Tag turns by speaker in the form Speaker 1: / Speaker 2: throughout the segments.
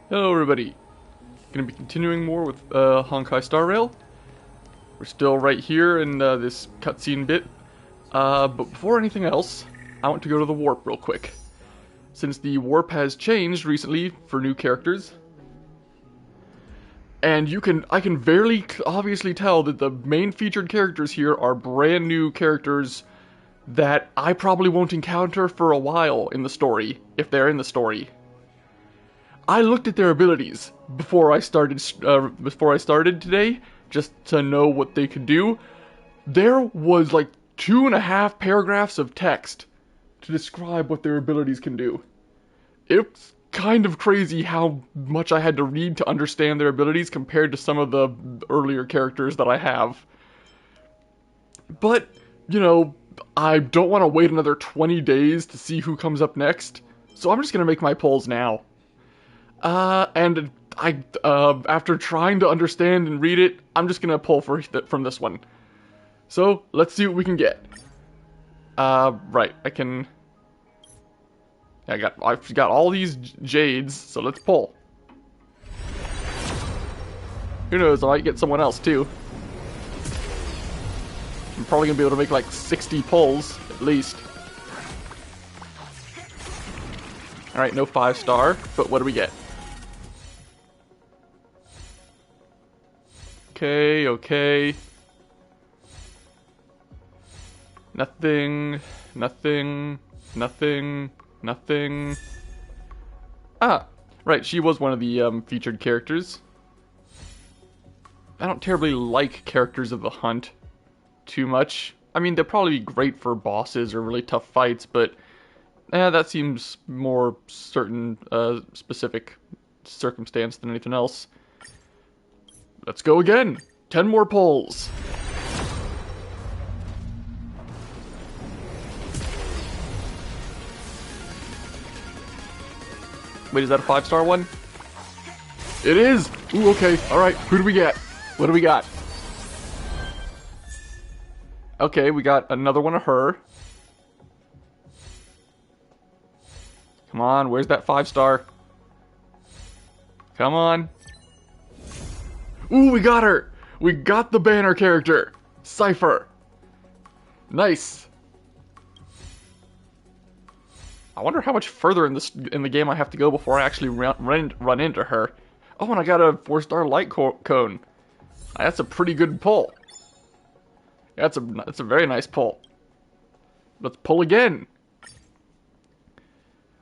Speaker 1: Hello everybody. Gonna be continuing more with Honkai Star Rail. We're still right here in this cutscene bit. But before anything else, I want to go to the warp real quick. Since the warp has changed recently for new characters. And I can very obviously tell that the main featured characters here are brand new characters that I probably won't encounter for a while in the story, if they're in the story. I looked at their abilities before I started today, just to know what they could do. There was like 2.5 paragraphs of text to describe what their abilities can do. It's kind of crazy how much I had to read to understand their abilities compared to some of the earlier characters that I have. But, you know, I don't want to wait another 20 days to see who comes up next, so I'm just gonna make my polls now. And after trying to understand and read it, I'm just gonna pull from this one. So, let's see what we can get. Right, I've got all these jades, so let's pull. Who knows, I might get someone else too. I'm probably gonna be able to make like 60 pulls, at least. Alright, no 5-star, but what do we get? Okay. Nothing. Ah, right, she was one of the featured characters. I don't terribly like characters of the hunt too much. I mean, they'll probably be great for bosses or really tough fights, but that seems more certain, specific circumstance than anything else. Let's go again. 10 more pulls. Wait, is that a 5-star one? It is! Ooh, okay. Alright, who do we get? What do we got? Okay, we got another one of her. Come on, where's that 5-star? Come on. Ooh, we got her! We got the banner character! Cypher! Nice! I wonder how much further in the game I have to go before I actually run into her. Oh, and I got a 4-star light cone. That's a pretty good pull. That's a very nice pull. Let's pull again.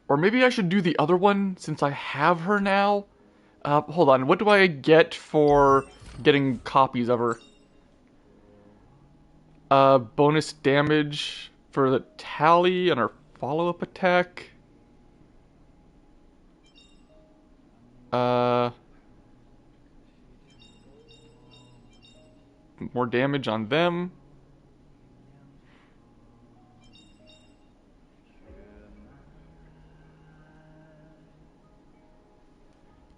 Speaker 1: Or maybe I should do the other one since I have her now. Hold on, what do I get for getting copies of her? Bonus damage for the tally on her follow-up attack. More damage on them.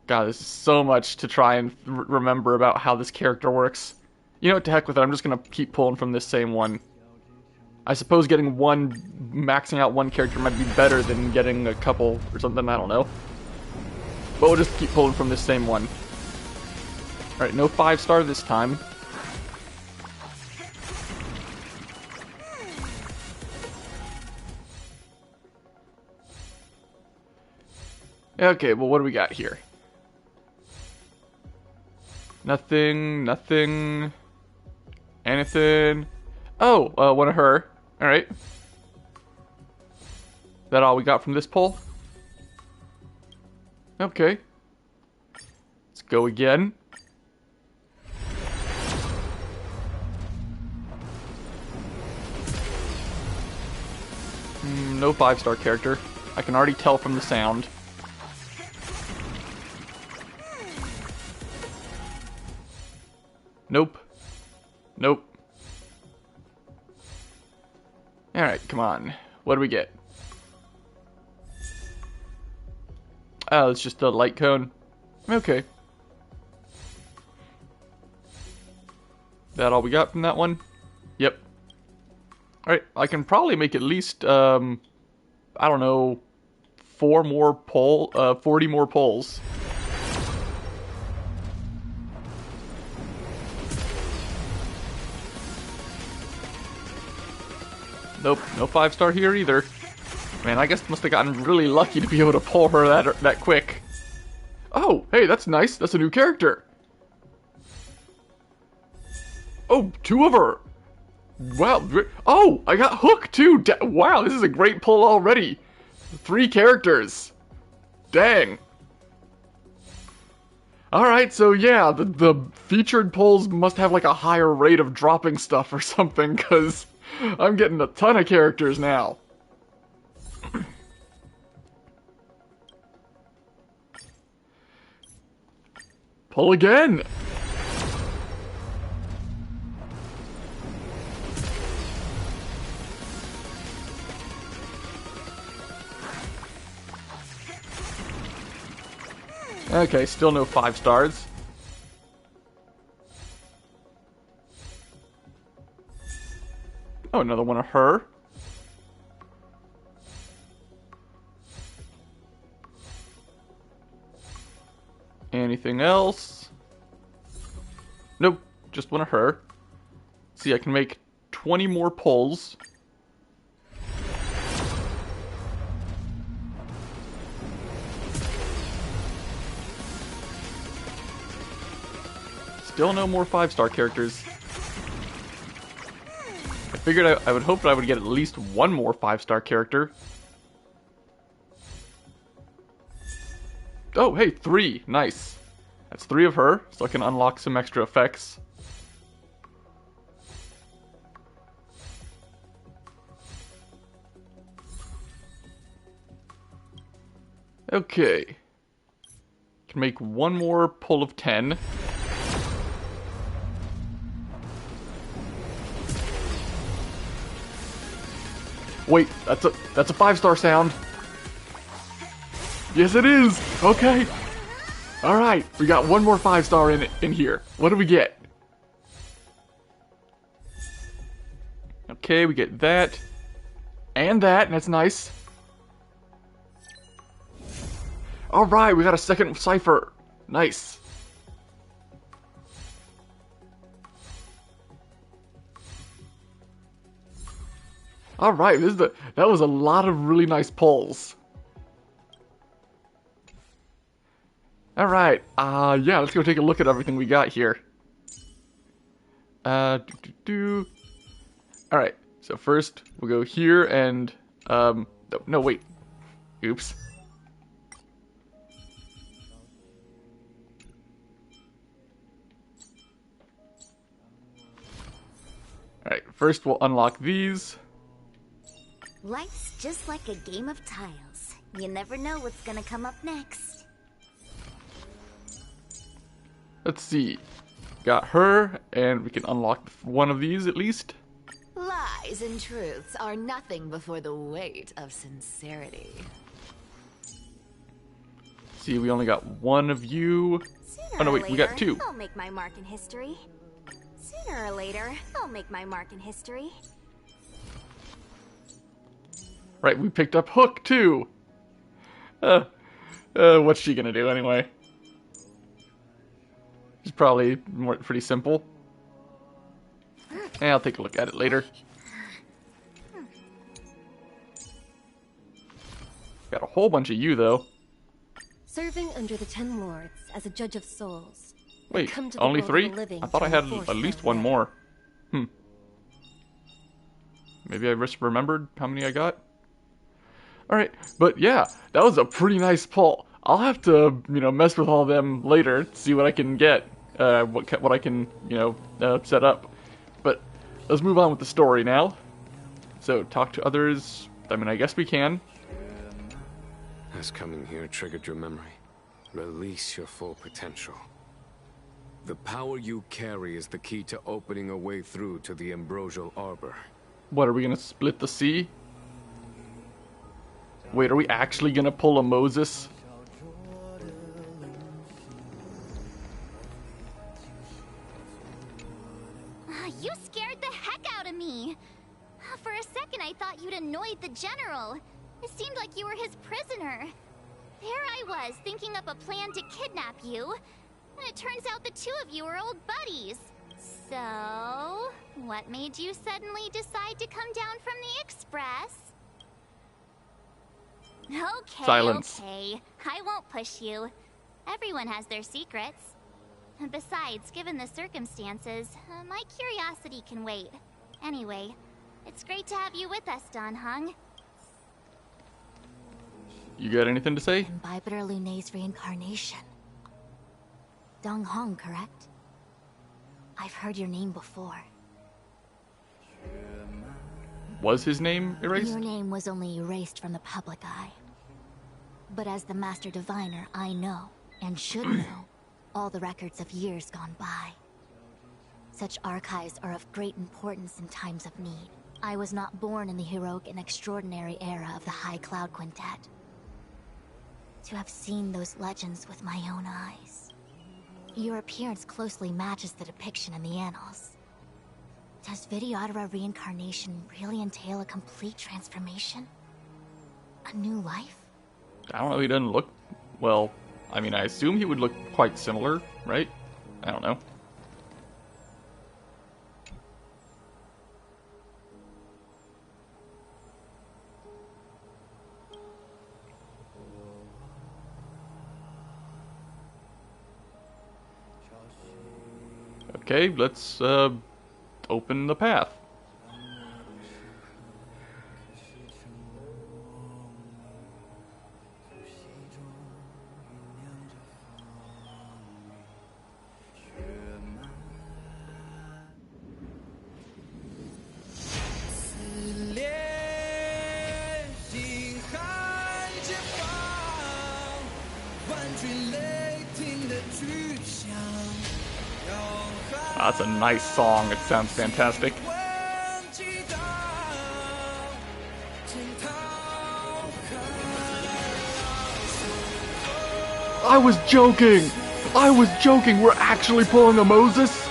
Speaker 1: God, this is so much to try and remember about how this character works. You know what, to heck with it, I'm just gonna keep pulling from this same one. I suppose maxing out one character might be better than getting a couple or something, I don't know. But we'll just keep pulling from this same one. Alright, no 5-star this time. Okay, well, what do we got here? Nothing. Anything. Oh, one of her. Alright. That all we got from this pull? Okay. Let's go again. No 5-star character. I can already tell from the sound. Nope. Alright, come on. What do we get? Oh, it's just a light cone. Okay. That all we got from that one? Yep. Alright, I can probably make at least, I don't know, 40 more pulls. Nope, no 5-star here either. Man, I guess must have gotten really lucky to be able to pull her that quick. Oh, hey, that's nice. That's a new character. Oh, 2 of her. Wow. Oh, I got Hook too. Wow, this is a great pull already. 3 characters. Dang. Alright, so yeah, the featured pulls must have like a higher rate of dropping stuff or something, because I'm getting a ton of characters now. Pull again! Okay, still no 5 stars. Oh, another one of her. Anything else? Nope, just one of her. See, I can make 20 more pulls. Still no more 5-star characters. I figured I would hope that I would get at least one more 5-star character. Oh, hey, 3. Nice. That's 3 of her, so I can unlock some extra effects. Okay. Can make one more pull of 10. Wait, that's a 5-star sound. Yes, it is. Okay. All right, we got one more 5-star in here. What do we get? Okay, we get that and that. That's nice. All right, we got a second cipher. Nice. All right, that was a lot of really nice pulls. All right, yeah, let's go take a look at everything we got here. All right, so first we'll go here and no, wait, oops. All right, first we'll unlock these.
Speaker 2: Life's just like a game of tiles. You never know what's gonna come up next.
Speaker 1: Let's see. Got her, and we can unlock one of these at least.
Speaker 3: Lies and truths are nothing before the weight of sincerity.
Speaker 1: See, we only got one of you.
Speaker 2: Sooner
Speaker 1: Oh no,
Speaker 2: or
Speaker 1: wait,
Speaker 2: later,
Speaker 1: we got 2.
Speaker 2: I'll make my mark in history. Sooner or later, I'll make my mark in history.
Speaker 1: Right, we picked up Hook too. What's she gonna do anyway? It's probably pretty simple. I'll take a look at it later. Got a whole bunch of you though.
Speaker 4: Serving under the 10 lords as a judge of souls.
Speaker 1: Wait,
Speaker 4: Come to the
Speaker 1: only
Speaker 4: world of
Speaker 1: 3?
Speaker 4: the living
Speaker 1: I thought I
Speaker 4: to
Speaker 1: had
Speaker 4: enforce
Speaker 1: at least
Speaker 4: their
Speaker 1: one
Speaker 4: will.
Speaker 1: more. Maybe I misremembered how many I got. Alright, but yeah, that was a pretty nice pull. I'll have to, mess with all of them later, see what I can get, what I can, set up. But let's move on with the story now. So, talk to others. I mean, I guess we can.
Speaker 5: Has coming here triggered your memory? Release your full potential. The power you carry is the key to opening a way through to the ambrosial arbor.
Speaker 1: What, are we gonna split the sea? Wait, are we actually gonna pull a Moses?
Speaker 2: You scared the heck out of me. For a second, I thought you'd annoyed the general. It seemed like you were his prisoner. There I was, thinking up a plan to kidnap you. And it turns out the 2 of you are old buddies. So, what made you suddenly decide to come down from the Express? Okay,
Speaker 1: Silence.
Speaker 2: okay. I won't push you. Everyone has their secrets. Besides, given the circumstances, my curiosity can wait. Anyway, it's great to have you with us, Don Hung.
Speaker 1: You got anything to say?
Speaker 4: Imbibitor Lunay's reincarnation. Dong Hong, correct? I've heard your name before.
Speaker 1: Was his name erased?
Speaker 4: Your name was only erased from the public eye. But as the Master Diviner, I know, and should know, all the records of years gone by. Such archives are of great importance in times of need. I was not born in the heroic and extraordinary era of the High Cloud Quintet. To have seen those legends with my own eyes. Your appearance closely matches the depiction in the annals. Does Vidyadhara reincarnation really entail a complete transformation? A new life?
Speaker 1: I don't know, he doesn't look... Well, I mean, I assume he would look quite similar, right? I don't know. Okay, let's open the path. That's a nice song. It sounds fantastic. I was joking! I was joking! We're actually pulling a Moses?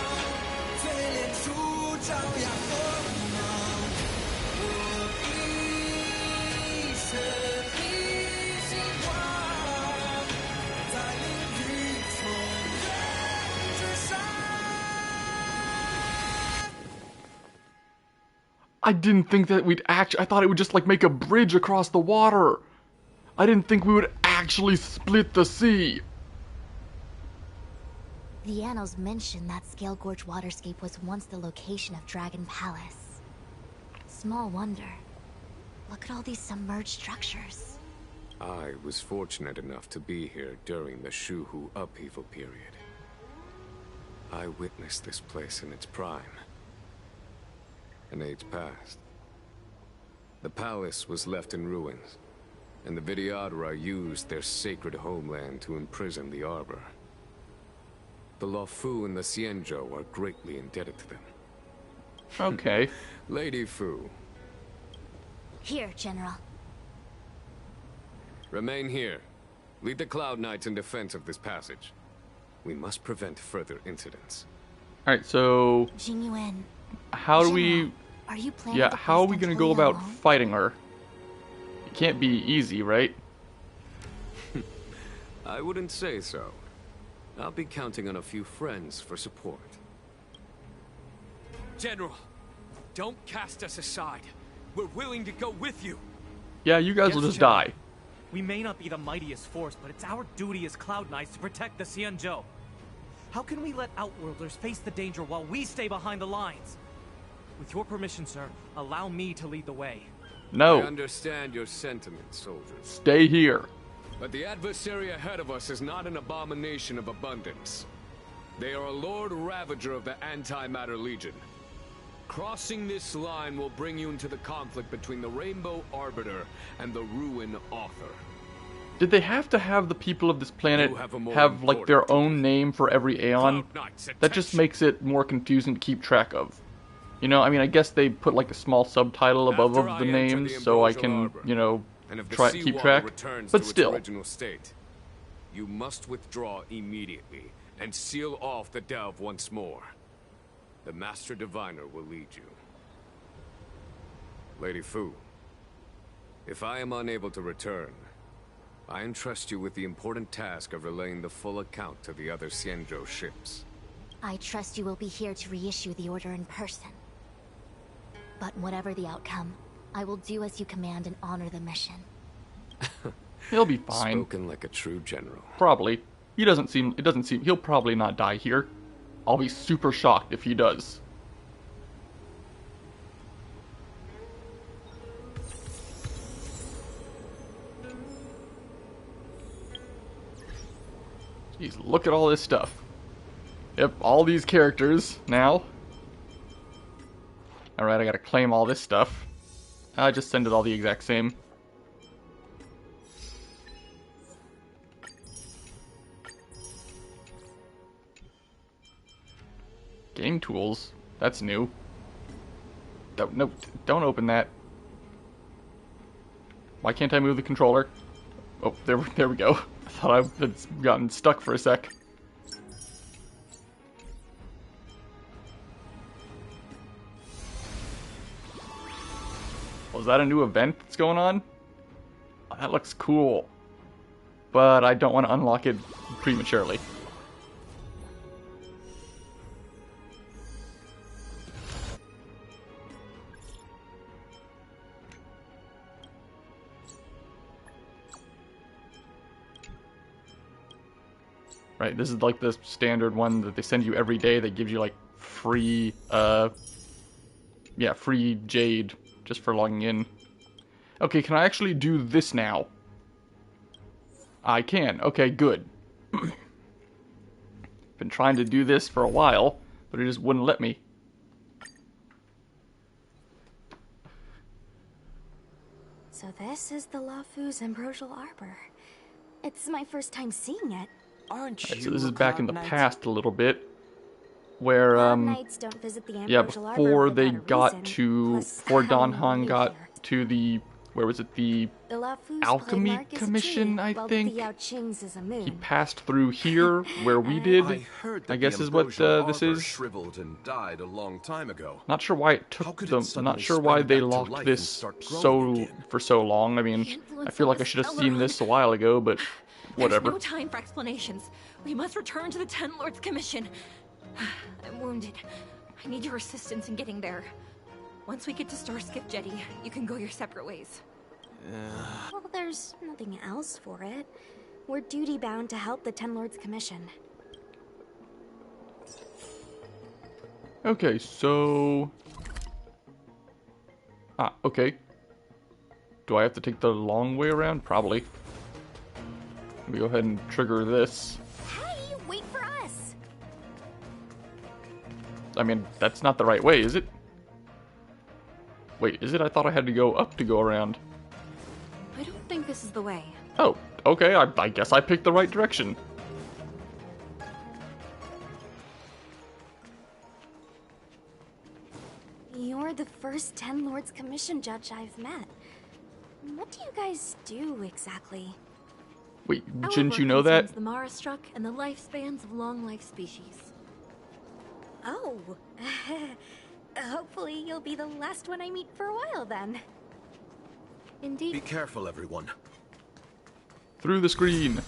Speaker 1: I didn't think that we'd I thought it would just like make a bridge across the water. I didn't think we would actually split the sea.
Speaker 4: The annals mention that Scale Gorge waterscape was once the location of Dragon Palace. Small wonder. Look at all these submerged structures.
Speaker 5: I was fortunate enough to be here during the Shuhu upheaval period. I witnessed this place in its prime. An age passed. The palace was left in ruins, and the Vidyadhara used their sacred homeland to imprison the Arbor. The Luofu and the Xianzhou are greatly indebted to them.
Speaker 1: Okay.
Speaker 5: Lady Fu,
Speaker 4: Here, General.
Speaker 5: remain here. Lead the Cloud Knights in defense of this passage. We must prevent further incidents.
Speaker 1: Alright, so
Speaker 4: Jingyuan.
Speaker 1: how do we...
Speaker 4: Are you planning
Speaker 1: Yeah,
Speaker 4: to
Speaker 1: how are
Speaker 4: face
Speaker 1: we gonna
Speaker 4: them
Speaker 1: go
Speaker 4: fully
Speaker 1: about
Speaker 4: alone?
Speaker 1: fighting her? It can't be easy, right?
Speaker 5: I wouldn't say so. I'll be counting on a few friends for support.
Speaker 6: General, don't cast us aside. We're willing to go with you.
Speaker 1: Yeah, you guys will
Speaker 6: Yes,
Speaker 1: just
Speaker 6: General.
Speaker 1: die.
Speaker 7: We may not be the mightiest force, but it's our duty as Cloud Knights to protect the Xianzhou. How can we let Outworlders face the danger while we stay behind the lines? With your permission, sir, allow me to lead the way.
Speaker 5: I
Speaker 1: No,
Speaker 5: understand your sentiments, soldiers.
Speaker 1: stay here.
Speaker 5: But the adversary ahead of us is not an abomination of abundance. They are a Lord Ravager of the Antimatter Legion. Crossing this line will bring you into the conflict between the Rainbow Arbiter and the Ruin Author.
Speaker 1: Did they have to have the people of this planet
Speaker 5: You have a more
Speaker 1: have like their own name for every Aeon?
Speaker 6: Cloud Knights,
Speaker 1: That just
Speaker 6: attention.
Speaker 1: makes it more confusing to keep track of. You know, I mean, I guess they put like a small subtitle above
Speaker 5: After
Speaker 1: of
Speaker 5: I
Speaker 1: the
Speaker 5: enter
Speaker 1: names
Speaker 5: the
Speaker 1: so I
Speaker 5: Ambrosial
Speaker 1: can,
Speaker 5: Arbor,
Speaker 1: you know,
Speaker 5: And if the
Speaker 1: keep
Speaker 5: seawater
Speaker 1: track.
Speaker 5: returns
Speaker 1: But
Speaker 5: to
Speaker 1: still,
Speaker 5: its original state, you must withdraw immediately and seal off the delve once more. The Master Diviner will lead you. Lady Fu, if I am unable to return, I entrust you with the important task of relaying the full account to the other Xianzhou ships.
Speaker 4: I trust you will be here to reissue the order in person. But whatever the outcome, I will do as you command and honor the mission.
Speaker 1: He'll be fine.
Speaker 5: Spoken like a true general.
Speaker 1: Probably. It doesn't seem, he'll probably not die here. I'll be super shocked if he does. Jeez, look at all this stuff. Yep, all these characters now. Alright, I gotta claim all this stuff. I just send it all the exact same. Game tools? That's new. No, don't open that. Why can't I move the controller? Oh, there we go. I thought I had gotten stuck for a sec. Was that a new event that's going on? Oh, that looks cool. But I don't want to unlock it prematurely. Right, this is like the standard one that they send you every day that gives you like free, free jade just for logging in. Okay, can I actually do this now? I can. Okay, good. Been trying to do this for a while, but it just wouldn't let me.
Speaker 8: So this is the Lafu's Ambrosial Arbor. It's my first time seeing it.
Speaker 9: Aren't you?
Speaker 1: So this is back in the past a little bit, where
Speaker 8: Knights don't visit the Ambrosial Arbor
Speaker 1: before
Speaker 8: without
Speaker 1: they
Speaker 8: a
Speaker 1: got
Speaker 8: reason,
Speaker 1: to,
Speaker 8: plus
Speaker 1: before
Speaker 8: how
Speaker 1: Don
Speaker 8: we
Speaker 1: Han
Speaker 8: live
Speaker 1: got
Speaker 8: here.
Speaker 1: to the, where was it, the
Speaker 8: The Lafu's
Speaker 1: Alchemy
Speaker 8: plague mark is a
Speaker 1: Commission,
Speaker 8: tree,
Speaker 1: I
Speaker 8: while
Speaker 1: think?
Speaker 8: the Yao Qing's is a moon.
Speaker 1: he passed through here, where we did,
Speaker 9: I heard that
Speaker 1: I guess
Speaker 9: the
Speaker 1: is what
Speaker 9: Ambrosial
Speaker 1: this
Speaker 9: Arbor
Speaker 1: is.
Speaker 9: shriveled and died a long time ago.
Speaker 1: Not sure why it
Speaker 9: How
Speaker 1: took
Speaker 9: could it
Speaker 1: them, not
Speaker 9: suddenly
Speaker 1: sure why
Speaker 9: spring
Speaker 1: they
Speaker 9: back to
Speaker 1: locked
Speaker 9: life and
Speaker 1: this
Speaker 9: start growing again?
Speaker 1: for so long. I mean, I feel like I should have seen this a while ago, but whatever.
Speaker 10: There's no time for explanations. We must return to the Ten Lords Commission. I'm wounded. I need your assistance in getting there. Once we get to Starskip Jetty, you can go your separate ways.
Speaker 8: Well, there's nothing else for it. We're duty-bound to help the Ten Lords Commission.
Speaker 1: Okay, so... okay. Do I have to take the long way around? Probably. Let me go ahead and trigger this.
Speaker 8: Hey, wait for us!
Speaker 1: I mean, that's not the right way, is it? Wait, is it? I thought I had to go up to go around.
Speaker 10: I don't think this is the way.
Speaker 1: Oh, okay, I guess I picked the right direction.
Speaker 8: You're the first Ten Lords Commission judge I've met. What do you guys do exactly?
Speaker 1: Wait,
Speaker 10: Our
Speaker 1: shouldn't
Speaker 10: work
Speaker 1: you know that?
Speaker 10: concerns the Mara struck and the lifespans of long-life species.
Speaker 8: Oh, hopefully you'll be the last one I meet for a while then.
Speaker 10: Indeed.
Speaker 9: Be careful, everyone.
Speaker 1: Through the screen.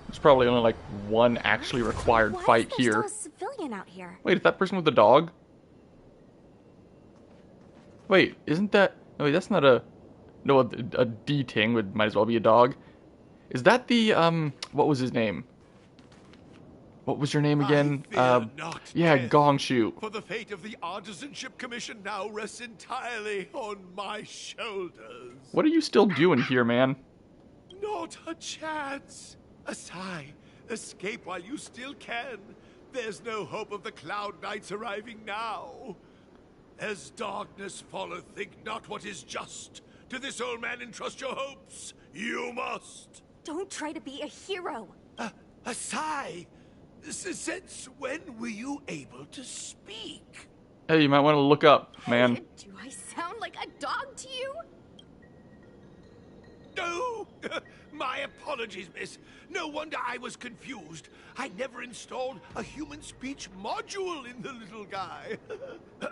Speaker 1: There's probably only like one actually required
Speaker 8: Why
Speaker 1: fight
Speaker 8: is there
Speaker 1: here.
Speaker 8: still a civilian out here?
Speaker 1: Wait, is that person with the dog? Wait, isn't that... No, wait, that's not a... No, a D-Ting would might as well be a dog. Is that the, what was his name? What was your name again? Yeah, Gongshu.
Speaker 11: For the fate of the Artisanship Commission now rests entirely on my shoulders.
Speaker 1: What are you still doing here, man?
Speaker 11: Not a chance. Asai, escape while you still can. There's no hope of the Cloud Knights arriving now. As darkness falleth, think not what is just. To this old man entrust your hopes. You must.
Speaker 8: Don't try to be a hero.
Speaker 11: Asai, since when were you able to speak?
Speaker 1: Hey, you might want to look up, man.
Speaker 8: Do I sound like a dog to you?
Speaker 11: No! My apologies, miss. No wonder I was confused. I never installed a human speech module in the little guy.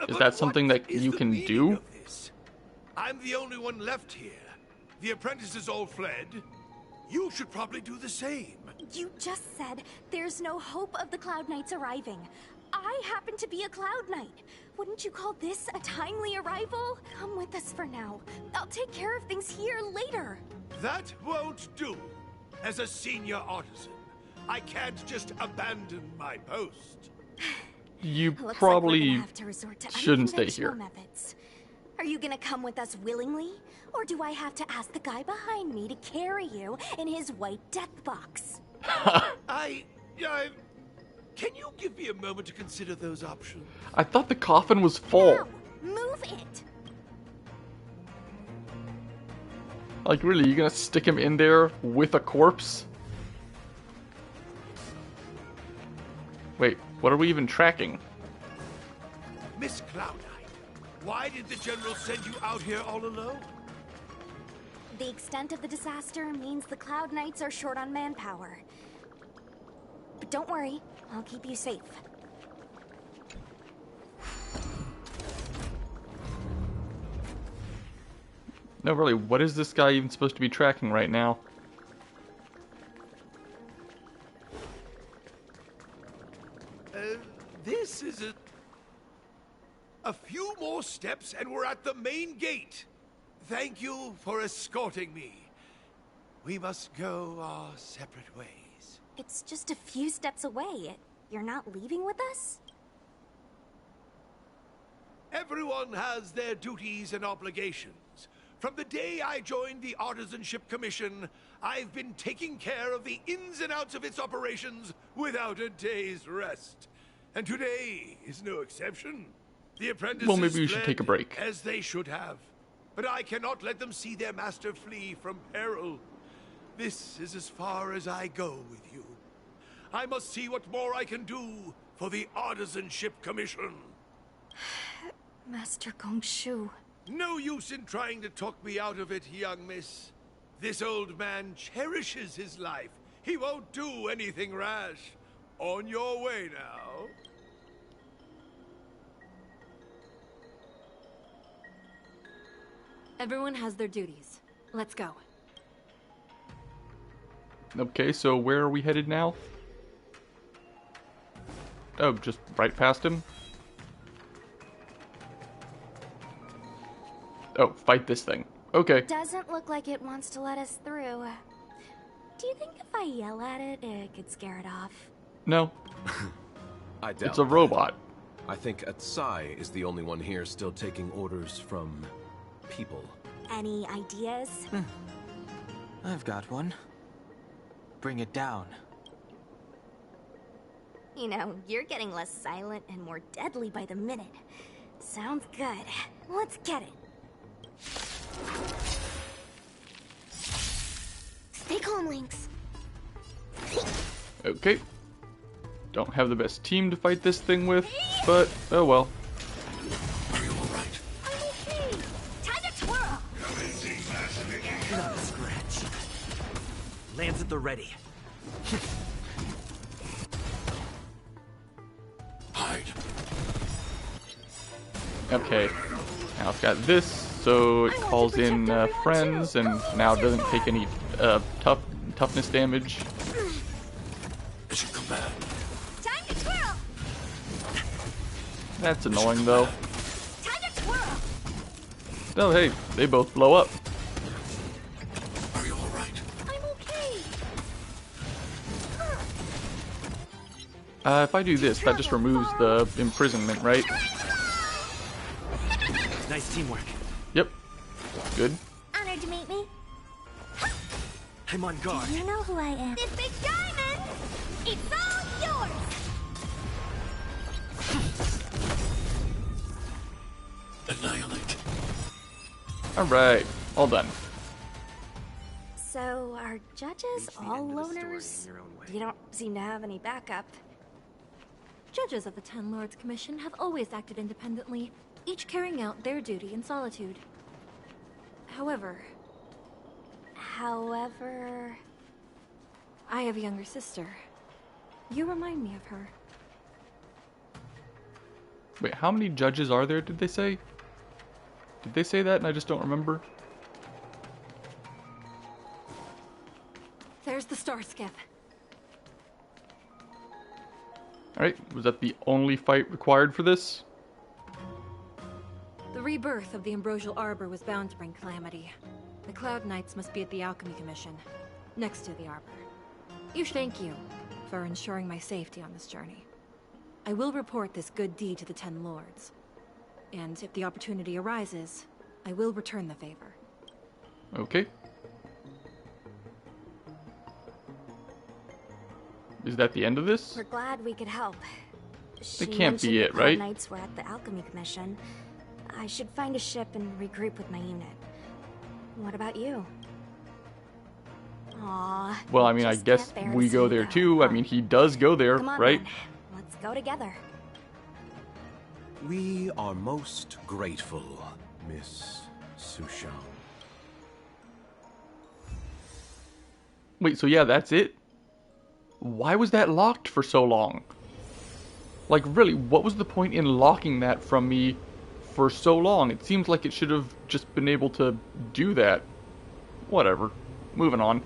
Speaker 1: Is that something that you can do?
Speaker 11: I'm the only one left here. The apprentices all fled. You should probably do the same.
Speaker 8: You just said there's no hope of the Cloud Knights arriving. I happen to be a Cloud Knight. Wouldn't you call this a timely arrival? Come with us for now. I'll take care of things here later.
Speaker 11: That won't do. As a senior artisan, I can't just abandon my post.
Speaker 1: You
Speaker 8: Looks like we're
Speaker 1: probably
Speaker 8: gonna have to resort to
Speaker 1: shouldn't stay
Speaker 8: unconventional
Speaker 1: here.
Speaker 8: methods. Are you gonna come with us willingly? Or do I have to ask the guy behind me to carry you in his white death box?
Speaker 11: Can you give me a moment to consider those options?
Speaker 1: I thought the coffin was full.
Speaker 8: Now, move it!
Speaker 1: Like, really, you gonna stick him in there with a corpse? Wait, what are we even tracking?
Speaker 11: Miss Cloud Knight, why did the General send you out here all alone?
Speaker 8: The extent of the disaster means the Cloud Knights are short on manpower. But don't worry, I'll keep you safe.
Speaker 1: No, really, what is this guy even supposed to be tracking right now?
Speaker 11: This is a few more steps and we're at the main gate. Thank you for escorting me. We must go our separate ways.
Speaker 8: It's just a few steps away. You're not leaving with us?
Speaker 11: Everyone has their duties and obligations. From the day I joined the Artisanship Commission, I've been taking care of the ins and outs of its operations without a day's rest. And today is no exception. The apprentices
Speaker 1: Well, maybe you should
Speaker 11: fled
Speaker 1: take a break.
Speaker 11: as they should have. But I cannot let them see their master flee from peril. This is as far as I go with you. I must see what more I can do for the Artisanship Commission.
Speaker 8: Master Gongshu.
Speaker 11: No use in trying to talk me out of it, young miss. This old man cherishes his life. He won't do anything rash. On your way now.
Speaker 10: Everyone has their duties. Let's go.
Speaker 1: Okay, so where are we headed now? Oh, just right past him? Oh, fight this thing. Okay.
Speaker 8: Doesn't look like it wants to let us through. Do you think if I yell at it, it could scare it off?
Speaker 1: No.
Speaker 9: I doubt
Speaker 1: It's a robot.
Speaker 9: I think Atsai is the only one here still taking orders from people.
Speaker 8: Any ideas?
Speaker 12: I've got one. Bring it down.
Speaker 8: You know, you're getting less silent and more deadly by the minute. Sounds good. Let's get it. Stay calm, Lynx.
Speaker 1: Okay. Don't have the best team to fight this thing with, but oh well.
Speaker 11: Are you alright?
Speaker 8: I'm okay. Time to twirl.
Speaker 12: Not a scratch. Lands at the ready.
Speaker 11: Hide.
Speaker 1: Okay. Now it's got this, so it calls in friends, and now it doesn't take any toughness damage.
Speaker 11: As you command.
Speaker 8: Time to twirl.
Speaker 1: That's annoying though.
Speaker 8: Time to twirl.
Speaker 1: Oh hey, they both blow up.
Speaker 11: Are you alright?
Speaker 8: I'm okay.
Speaker 1: If I do this, that just removes the imprisonment, right?
Speaker 12: Nice teamwork.
Speaker 1: Yep. Good.
Speaker 8: Honored to meet me.
Speaker 12: I'm on guard.
Speaker 8: You know who I am. This big diamond. It's all yours.
Speaker 11: Annihilate.
Speaker 1: Alright, all done.
Speaker 8: So, are judges all loners? You don't seem to have any backup.
Speaker 10: Judges of the Ten Lords Commission have always acted independently, each carrying out their duty in solitude. However, I have a younger sister. You remind me of her.
Speaker 1: Wait, how many judges are there, did they say? Did they say that and I just don't remember?
Speaker 10: the star skiff.
Speaker 1: Alright, was that the only fight required for this?
Speaker 10: The rebirth of the Ambrosial Arbor was bound to bring calamity. The Cloud Knights must be at the Alchemy Commission, next to the Arbor. Thank you for ensuring my safety on this journey. I will report this good deed to the Ten Lords. And if the opportunity arises, I will return the favor.
Speaker 1: Okay. Is that the end of this?
Speaker 8: We're glad we could help. She
Speaker 1: It can't be
Speaker 8: mentioned
Speaker 1: it,
Speaker 8: the Cloud
Speaker 1: right?
Speaker 8: Knights were at the Alchemy Commission. I should find a ship and regroup with my unit. What about you? Aww.
Speaker 1: Well, I mean, I
Speaker 8: just
Speaker 1: guess
Speaker 8: can't bear to
Speaker 1: we
Speaker 8: see
Speaker 1: go
Speaker 8: you
Speaker 1: there
Speaker 8: go,
Speaker 1: too.
Speaker 8: huh?
Speaker 1: I mean, he does go there,
Speaker 8: Come on,
Speaker 1: right?
Speaker 8: then. Let's go together.
Speaker 9: We are most grateful, Miss Sushang.
Speaker 1: Wait, so yeah, that's it? Why was that locked for so long? Like, really, what was the point in locking that from me for so long? It seems like it should have just been able to do that. Whatever. Moving on.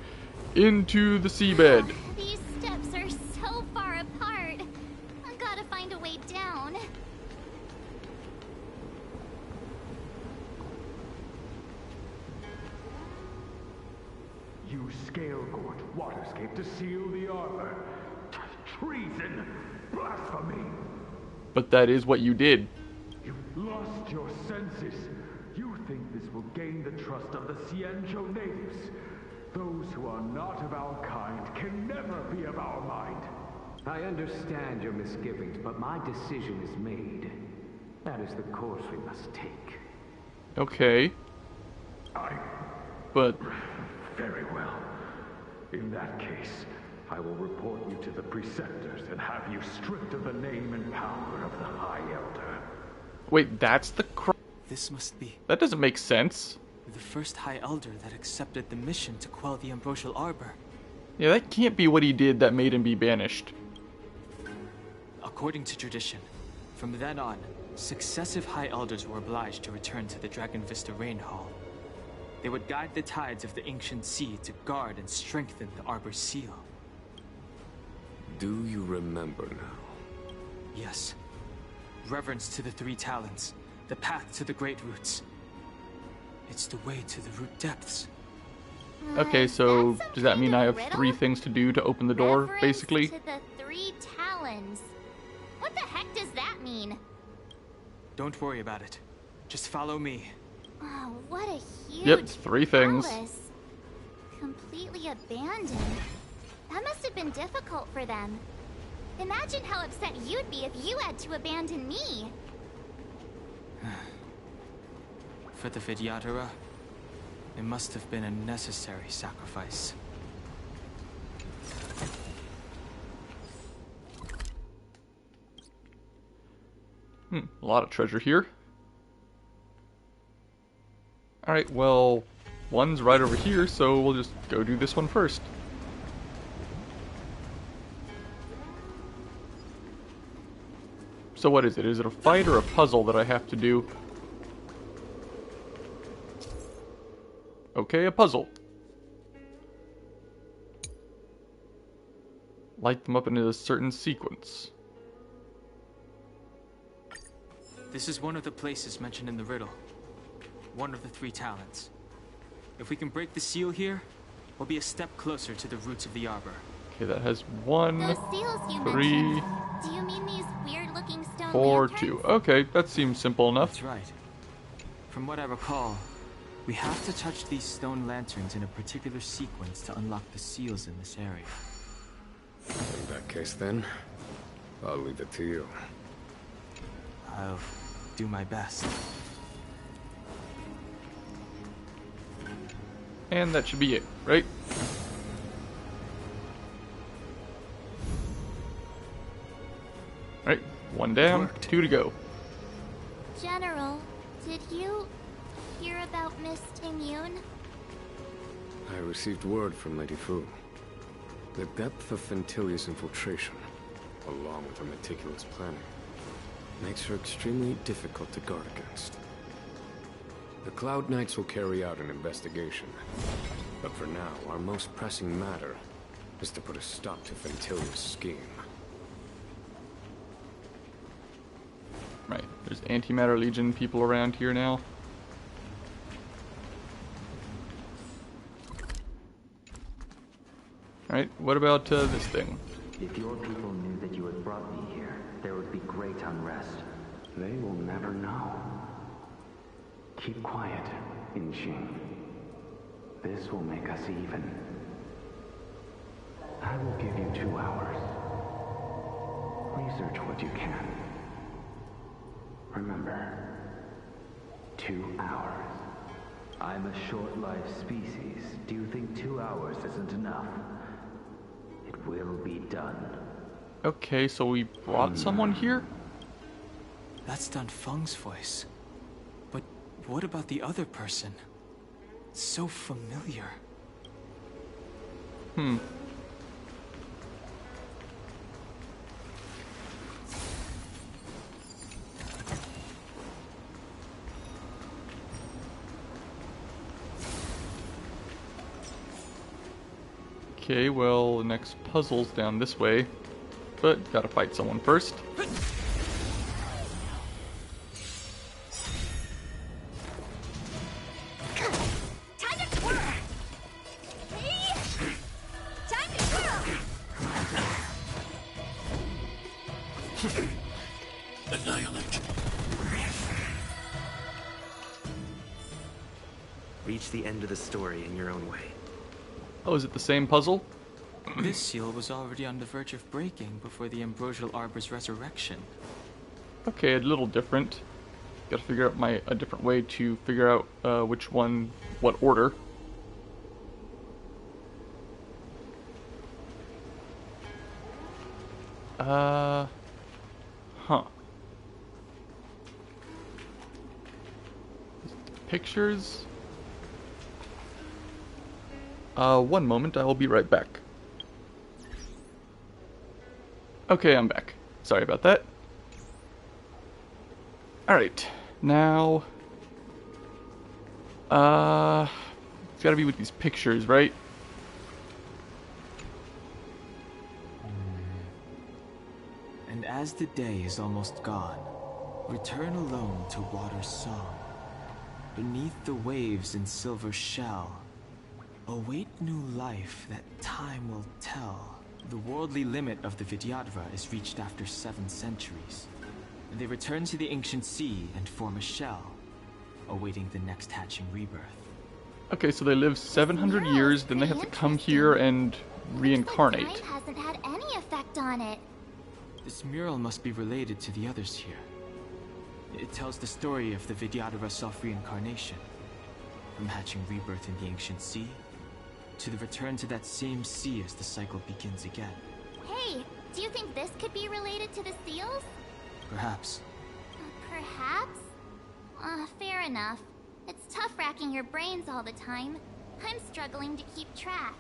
Speaker 1: Into the seabed.
Speaker 2: These steps are so far apart. I gotta find a way down.
Speaker 13: You scale-court waterscape to seal the arbor. Treason! Blasphemy!
Speaker 1: But that is what you did.
Speaker 13: You've lost your senses. You think this will gain the trust of the Xianzhou natives. Those who are not of our kind can never be of our mind.
Speaker 14: I understand your misgivings, but my decision is made. That is the course we must take.
Speaker 1: Okay. But...
Speaker 13: Very well. In that case, I will report you to the Preceptors and have you stripped of the name and power of the High Elder.
Speaker 1: Wait, that's the
Speaker 15: This must be
Speaker 1: That doesn't make sense.
Speaker 15: the first High Elder that accepted the mission to quell the Ambrosial Arbor.
Speaker 1: Yeah, that can't be what he did that made him be banished.
Speaker 15: According to tradition, from then on, successive High Elders were obliged to return to the Dragon Vista Rain Hall. They would guide the tides of the ancient sea to guard and strengthen the Arbor's seal.
Speaker 5: Do you remember now?
Speaker 15: Yes. Reverence to the Three Talons, the path to the Great Roots. It's the way to the root depths.
Speaker 1: Okay, so does that mean I have 3 things to do to open the door,
Speaker 2: Reference
Speaker 1: basically?
Speaker 2: to the Three Talons. What the heck does that mean?
Speaker 15: Don't worry about it. Just follow me.
Speaker 2: Oh, what a huge
Speaker 1: Yep, 3 things.
Speaker 2: palace. Completely abandoned. That must have been difficult for them. Imagine how upset you'd be if you had to abandon me.
Speaker 15: For the Vidyadhara, it must have been a necessary sacrifice.
Speaker 1: A lot of treasure here. Alright, well, one's right over here, so we'll just go do this one first. So what is it? Is it a fight or a puzzle that I have to do? Okay, a puzzle. Light them up into a certain sequence.
Speaker 15: This is one of the places mentioned in the riddle. One of the 3 talents. If we can break the seal here, we'll be a step closer to the roots of the arbor.
Speaker 1: Okay, that has 1,
Speaker 2: Those seals you
Speaker 1: 3,
Speaker 2: mentioned. Do you mean these weird-looking stone
Speaker 1: 4,
Speaker 2: lanterns?
Speaker 1: 2. Okay, that seems simple enough.
Speaker 15: That's right. From what I recall, we have to touch these stone lanterns in a particular sequence to unlock the seals in this area.
Speaker 5: In that case, then, I'll leave it to you.
Speaker 15: I'll do my best.
Speaker 1: And that should be it, right? Alright, 1 down, 2 to go.
Speaker 2: General, did you hear about Miss Tingyun?
Speaker 5: I received word from Lady Fu. The depth of Ventilia's infiltration, along with her meticulous planning, makes her extremely difficult to guard against. The Cloud Knights will carry out an investigation, but for now, our most pressing matter is to put a stop to Ventilia's scheme.
Speaker 1: Right, there's Antimatter Legion people around here now. Alright, what about this thing?
Speaker 14: If your people knew that you had brought me here, there would be great unrest. They will never know. Keep quiet, Inxing. This will make us even. I will give you 2 hours. Research what you can. Remember, 2 hours. I'm a short-lived species. Do you think 2 hours isn't enough? It will be done.
Speaker 1: Okay, so we brought someone here?
Speaker 15: That's Dan Feng's voice. But what about the other person? It's so familiar.
Speaker 1: Okay, well, the next puzzle's down this way. But gotta fight someone first.
Speaker 8: Time to twirl! Hey! Time to twirl!
Speaker 12: Annihilate. Reach the end of the story in your own way.
Speaker 1: Oh, is it the same puzzle?
Speaker 15: This seal was already on the verge of breaking before the Ambrosial Arbor's resurrection.
Speaker 1: Okay, a little different. Gotta figure out a different way to figure out which one, what order. Huh. Pictures? One moment, I will be right back. Okay, I'm back. Sorry about that. Alright, now... it's gotta be with these pictures, right?
Speaker 15: And as the day is almost gone, return alone to water's song. Beneath the waves in silver shell, await new life that time will tell. The worldly limit of the Vidyadhara is reached after 7 centuries. They return to the ancient sea and form a shell, awaiting the next hatching rebirth.
Speaker 1: Okay, so they live 700 years, then they have to come here and reincarnate.
Speaker 2: Time hasn't had any effect on it.
Speaker 15: This mural must be related to the others here. It tells the story of the Vidyadhara self-reincarnation, from hatching rebirth in the ancient sea, to the return to that same sea as the cycle begins again.
Speaker 2: Hey, do you think this could be related to the seals?
Speaker 15: Perhaps.
Speaker 2: Perhaps? Fair enough. It's tough racking your brains all the time. I'm struggling to keep track.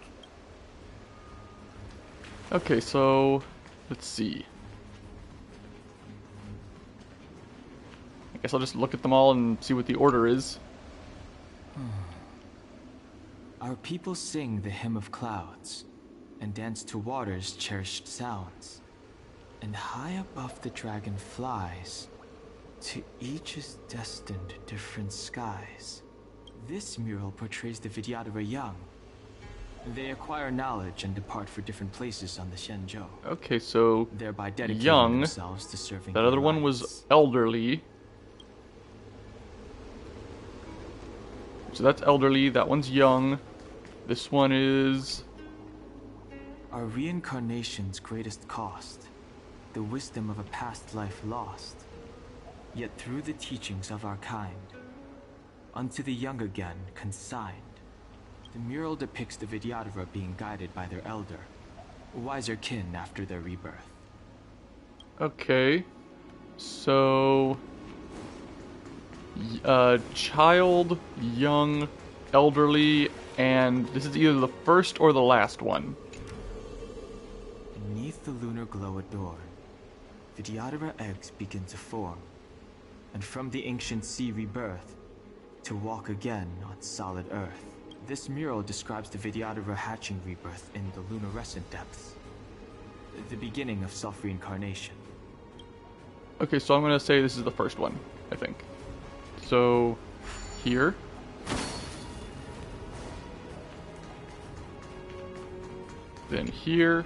Speaker 1: Okay, so... let's see. I guess I'll just look at them all and see what the order is.
Speaker 15: Our people sing the hymn of clouds, and dance to water's cherished sounds. And high above the dragon flies, to each is destined different skies. This mural portrays the Vidyadhara young. They acquire knowledge and depart for different places on the Xianzhou.
Speaker 1: Okay, so
Speaker 15: thereby dedicating
Speaker 1: young.
Speaker 15: themselves to serving
Speaker 1: That other one was elderly. So that's elderly, that one's young. This one is...
Speaker 15: Our reincarnation's greatest cost, the wisdom of a past life lost. Yet through the teachings of our kind, unto the young again consigned. The mural depicts the Vidyadhara being guided by their elder, wiser kin after their rebirth.
Speaker 1: Okay, so... child, young, elderly, and this is either the first or the last one.
Speaker 15: Beneath the lunar glow adorned, Vidyadhara eggs begin to form, and from the ancient sea rebirth, to walk again on solid earth. This mural describes the Vidyadhara hatching rebirth in the luminescent depths. The beginning of self-reincarnation.
Speaker 1: Okay, so I'm gonna say this is the first one, I think. So, here. Then here.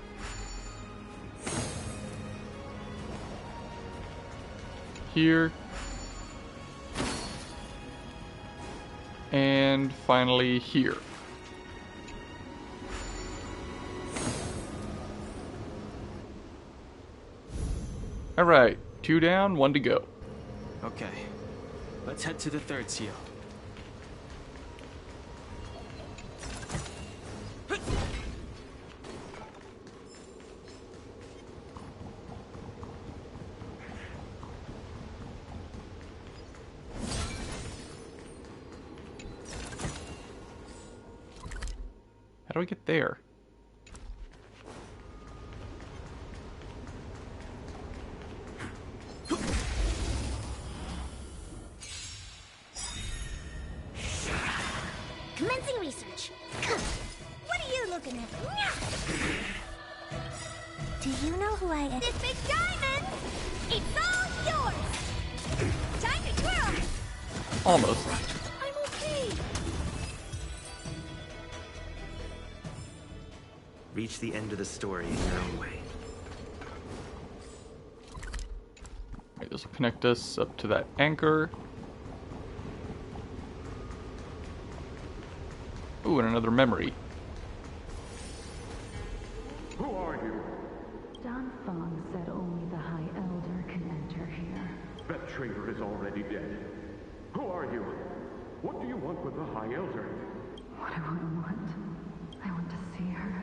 Speaker 1: Here. And finally here. Alright, 2 down, 1 to go.
Speaker 15: Okay, let's head to the third seal.
Speaker 1: How do I get there?
Speaker 2: Commencing research. What are you looking at?
Speaker 4: Do you know who I am?
Speaker 2: This big diamond! It's all yours! Time to twirl!
Speaker 1: Almost.
Speaker 2: I'm okay!
Speaker 12: Reach the end of the story in your own way.
Speaker 1: Right, this will connect us up to that anchor. Ooh, and another memory.
Speaker 13: Who are you?
Speaker 16: Don Fong said only the High Elder can enter here.
Speaker 13: That traitor is already dead. Who are you? What do you want with the High Elder?
Speaker 16: What do I want? I want to see her.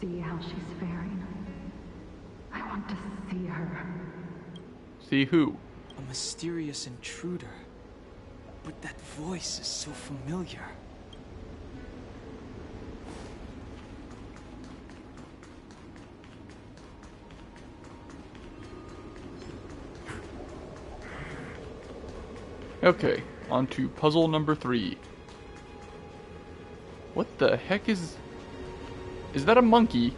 Speaker 16: See how she's faring. I want to see her.
Speaker 1: See who?
Speaker 15: A mysterious intruder. But that voice is so familiar.
Speaker 1: Okay, on to puzzle number 3. What the heck is... Is that a monkey?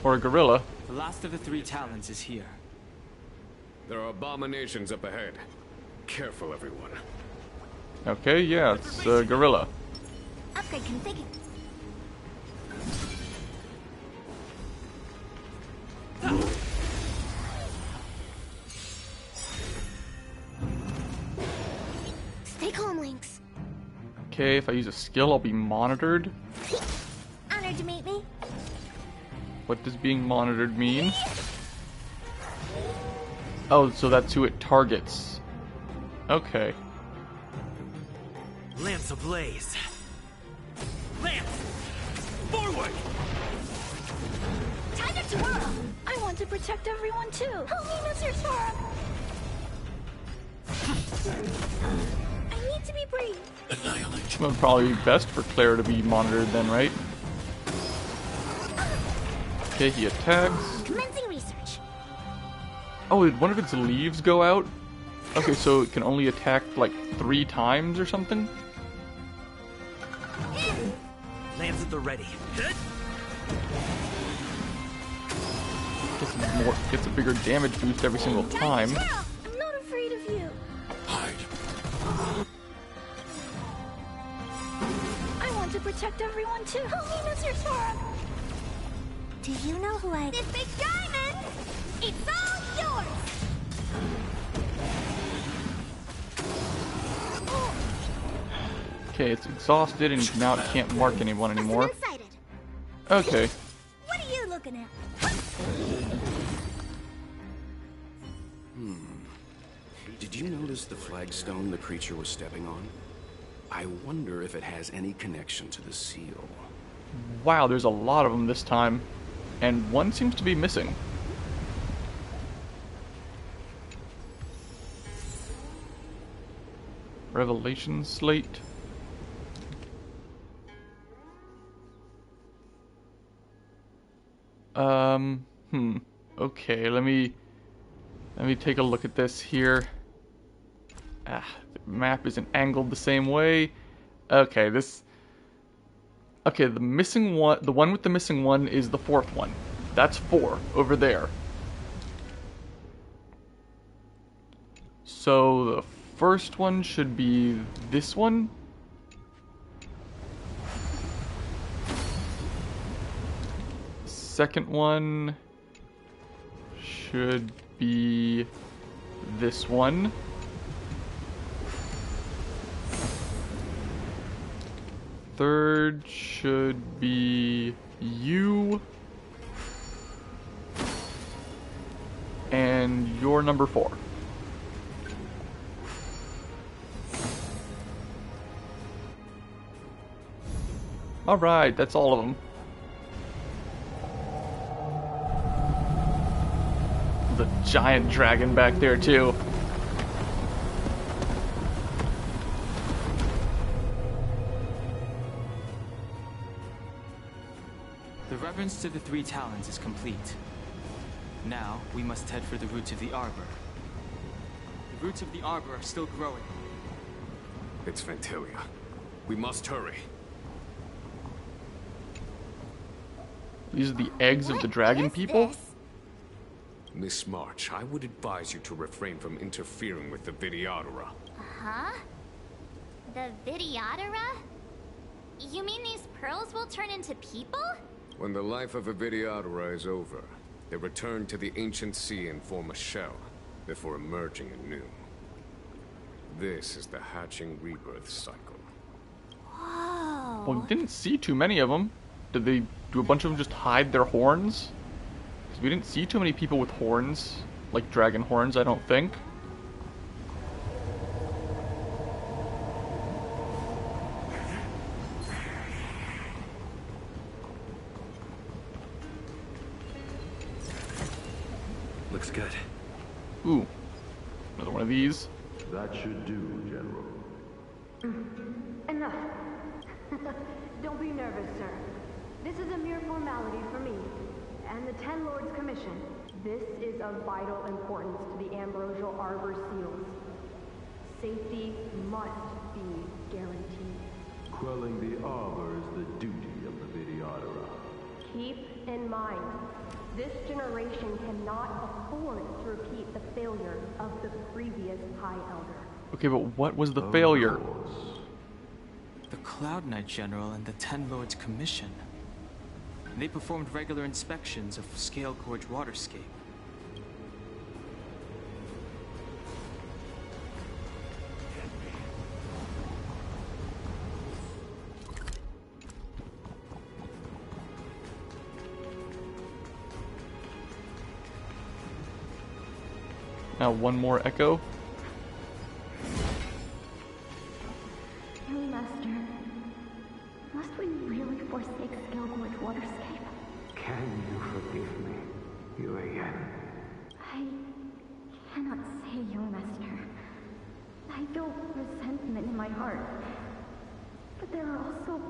Speaker 1: Or a gorilla?
Speaker 15: The last of the 3 talons is here.
Speaker 5: There are abominations up ahead. Careful, everyone.
Speaker 1: Okay, yeah, it's a gorilla.
Speaker 2: Upgrade configured. Stay calm, Lynx.
Speaker 1: Okay, if I use a skill, I'll be monitored.
Speaker 2: Honored to meet me.
Speaker 1: What does being monitored mean? Oh, so that's who it targets. Okay.
Speaker 7: Lance ablaze. Lance! Forward!
Speaker 8: Time to twirl! I want to protect everyone too. Help me, Mr. Sora! I need to be brave.
Speaker 1: It would probably be best for Claire to be monitored then, right? Okay, he attacks.
Speaker 2: Commencing research.
Speaker 1: Oh, did one of its leaves go out? Okay, so it can only attack like 3 times or something?
Speaker 7: Lance at the ready.
Speaker 1: Gets a bigger damage boost every single time.
Speaker 8: I'm not afraid of you. I want to protect everyone too. Help me, Mr. Sora!
Speaker 2: Do you know who I... This big diamond! It's all yours!
Speaker 1: Okay, it's exhausted and now it can't mark anyone anymore. Okay.
Speaker 2: What are you looking at?
Speaker 9: Did you notice the flagstone the creature was stepping on? I wonder if it has any connection to the seal.
Speaker 1: Wow, there's a lot of them this time. And one seems to be missing. Revelation slate. Okay, let me take a look at this here. The map isn't angled the same way. Okay, this... Okay, the missing one... The one with the missing one is the fourth one. That's 4, over there. So, the first one should be this one? Second one should be this one. Third should be you. And you're number 4. Alright, that's all of them. The giant dragon back there too.
Speaker 15: The reverence to the 3 talons is complete. Now, we must head for the roots of the arbor. The roots of the arbor are still growing.
Speaker 5: It's Ventilia. We must hurry.
Speaker 1: These are the eggs of the dragon people?
Speaker 5: Miss March, I would advise you to refrain from interfering with the Vidyadhara.
Speaker 2: Huh? The Vidyadhara? You mean these pearls will turn into people?
Speaker 5: When the life of a Vidyadhara is over, they return to the ancient sea and form a shell, before emerging anew. This is the hatching rebirth cycle.
Speaker 2: Whoa.
Speaker 1: Well, we didn't see too many of them. Do a bunch of them just hide their horns? Because we didn't see too many people with horns, like dragon horns, I don't think.
Speaker 12: Looks good.
Speaker 1: Ooh, another one of these.
Speaker 13: That should do, General.
Speaker 17: Enough. Don't be nervous, sir. This is a mere formality for me and the Ten Lords Commission. This is of vital importance to the Ambrosial Arbor seals. Safety must be guaranteed.
Speaker 13: Quelling the Arbor is the duty of the Vidyadhara.
Speaker 17: Keep in mind, this generation cannot afford to repeat the failure of the previous High Elder.
Speaker 1: Okay, but what was the failure?
Speaker 15: The Cloud Knight General and the Ten Lords Commission. They performed regular inspections of Scale Gorge Waterscape.
Speaker 1: Now one more echo.
Speaker 16: Young Master, must we really forsake Scale Gorge Waterscape?
Speaker 14: Can you forgive me, Yuan?
Speaker 16: I cannot say, Young Master. I feel resentment in my heart. But there are also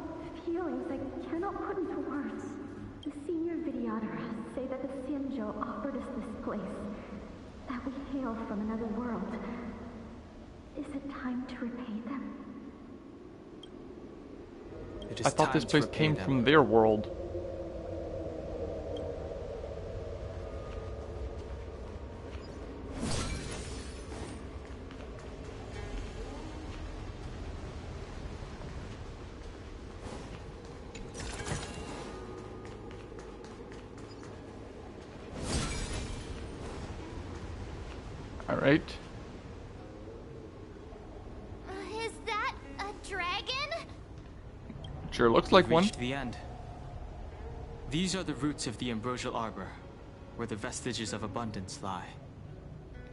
Speaker 16: feelings I cannot put into words. The senior Vidyadhara say that the Xianzhou offered us this place, that we hail from another world. Is it time to repay them?
Speaker 1: I thought this place came from their world. Alright.
Speaker 2: Is that a dragon?
Speaker 1: Sure looks like one.
Speaker 15: Reached the end. These are the roots of the Ambrosial Arbor, where the vestiges of abundance lie.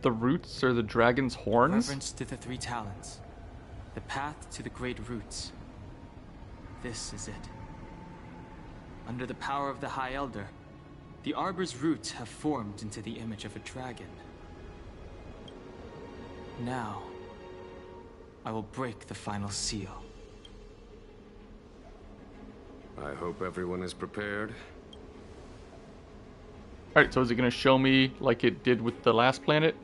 Speaker 1: The roots are the dragon's horns?
Speaker 15: Reverence to the 3 talons. The path to the great roots. This is it. Under the power of the High Elder, the Arbor's roots have formed into the image of a dragon. Now, I will break the final seal.
Speaker 5: I hope everyone is prepared.
Speaker 1: Alright, so is it going to show me like it did with the last planet?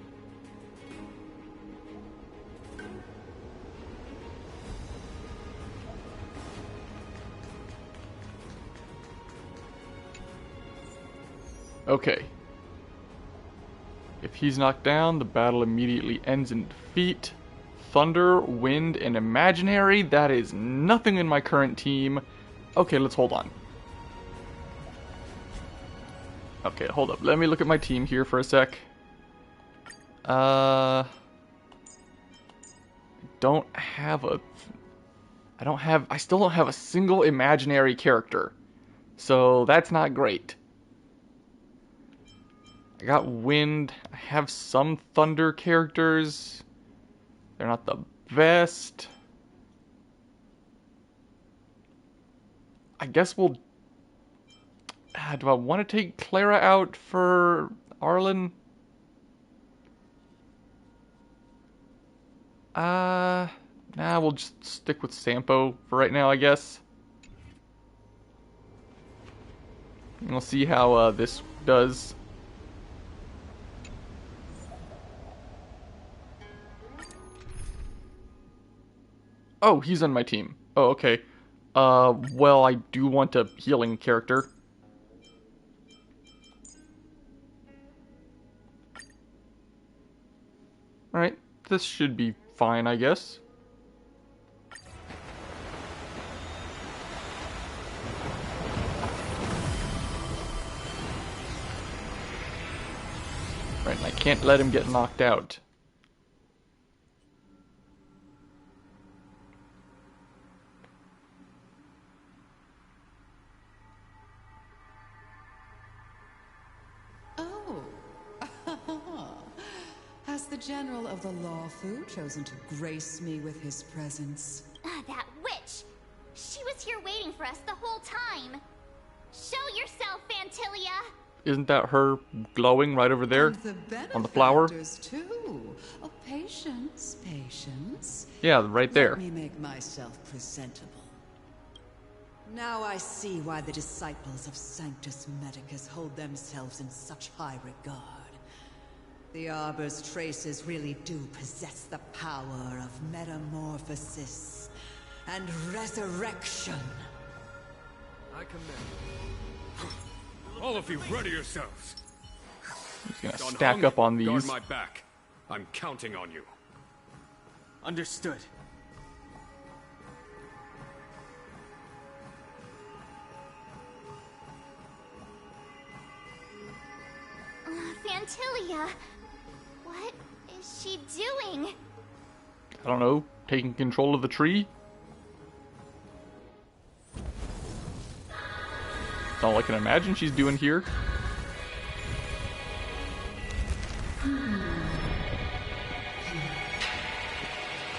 Speaker 1: Okay. If he's knocked down, the battle immediately ends in defeat. Thunder, wind, and imaginary. That is nothing in my current team. Okay, let's hold on. Okay, hold up. Let me look at my team here for a sec. I still don't have a single imaginary character. So that's not great. I got wind. I have some thunder characters. They're not the best. I guess we'll... do I want to take Clara out for Arlen? Nah, we'll just stick with Sampo for right now, I guess. And we'll see how this does. Oh, he's on my team. Oh, okay. Well, I do want a healing character. Alright, this should be fine, I guess. Right, and I can't let him get knocked out.
Speaker 18: Has the General of the Lawfu chosen to grace me with his presence?
Speaker 2: That witch! She was here waiting for us the whole time! Show yourself, Fantilia!
Speaker 1: Isn't that her glowing right over there? On the flower?
Speaker 18: Too. Oh, patience, patience.
Speaker 1: Yeah, right there.
Speaker 18: Let me make myself presentable. Now I see why the disciples of Sanctus Medicus hold themselves in such high regard. The Arbor's traces really do possess the power of metamorphosis and resurrection.
Speaker 5: I command. All of you, ready yourselves.
Speaker 1: He's gonna stack up on these.
Speaker 5: Guard my back. I'm counting on you.
Speaker 15: Understood.
Speaker 2: Fantilia! What is she doing?
Speaker 1: I don't know, taking control of the tree? That's all I can imagine she's doing here.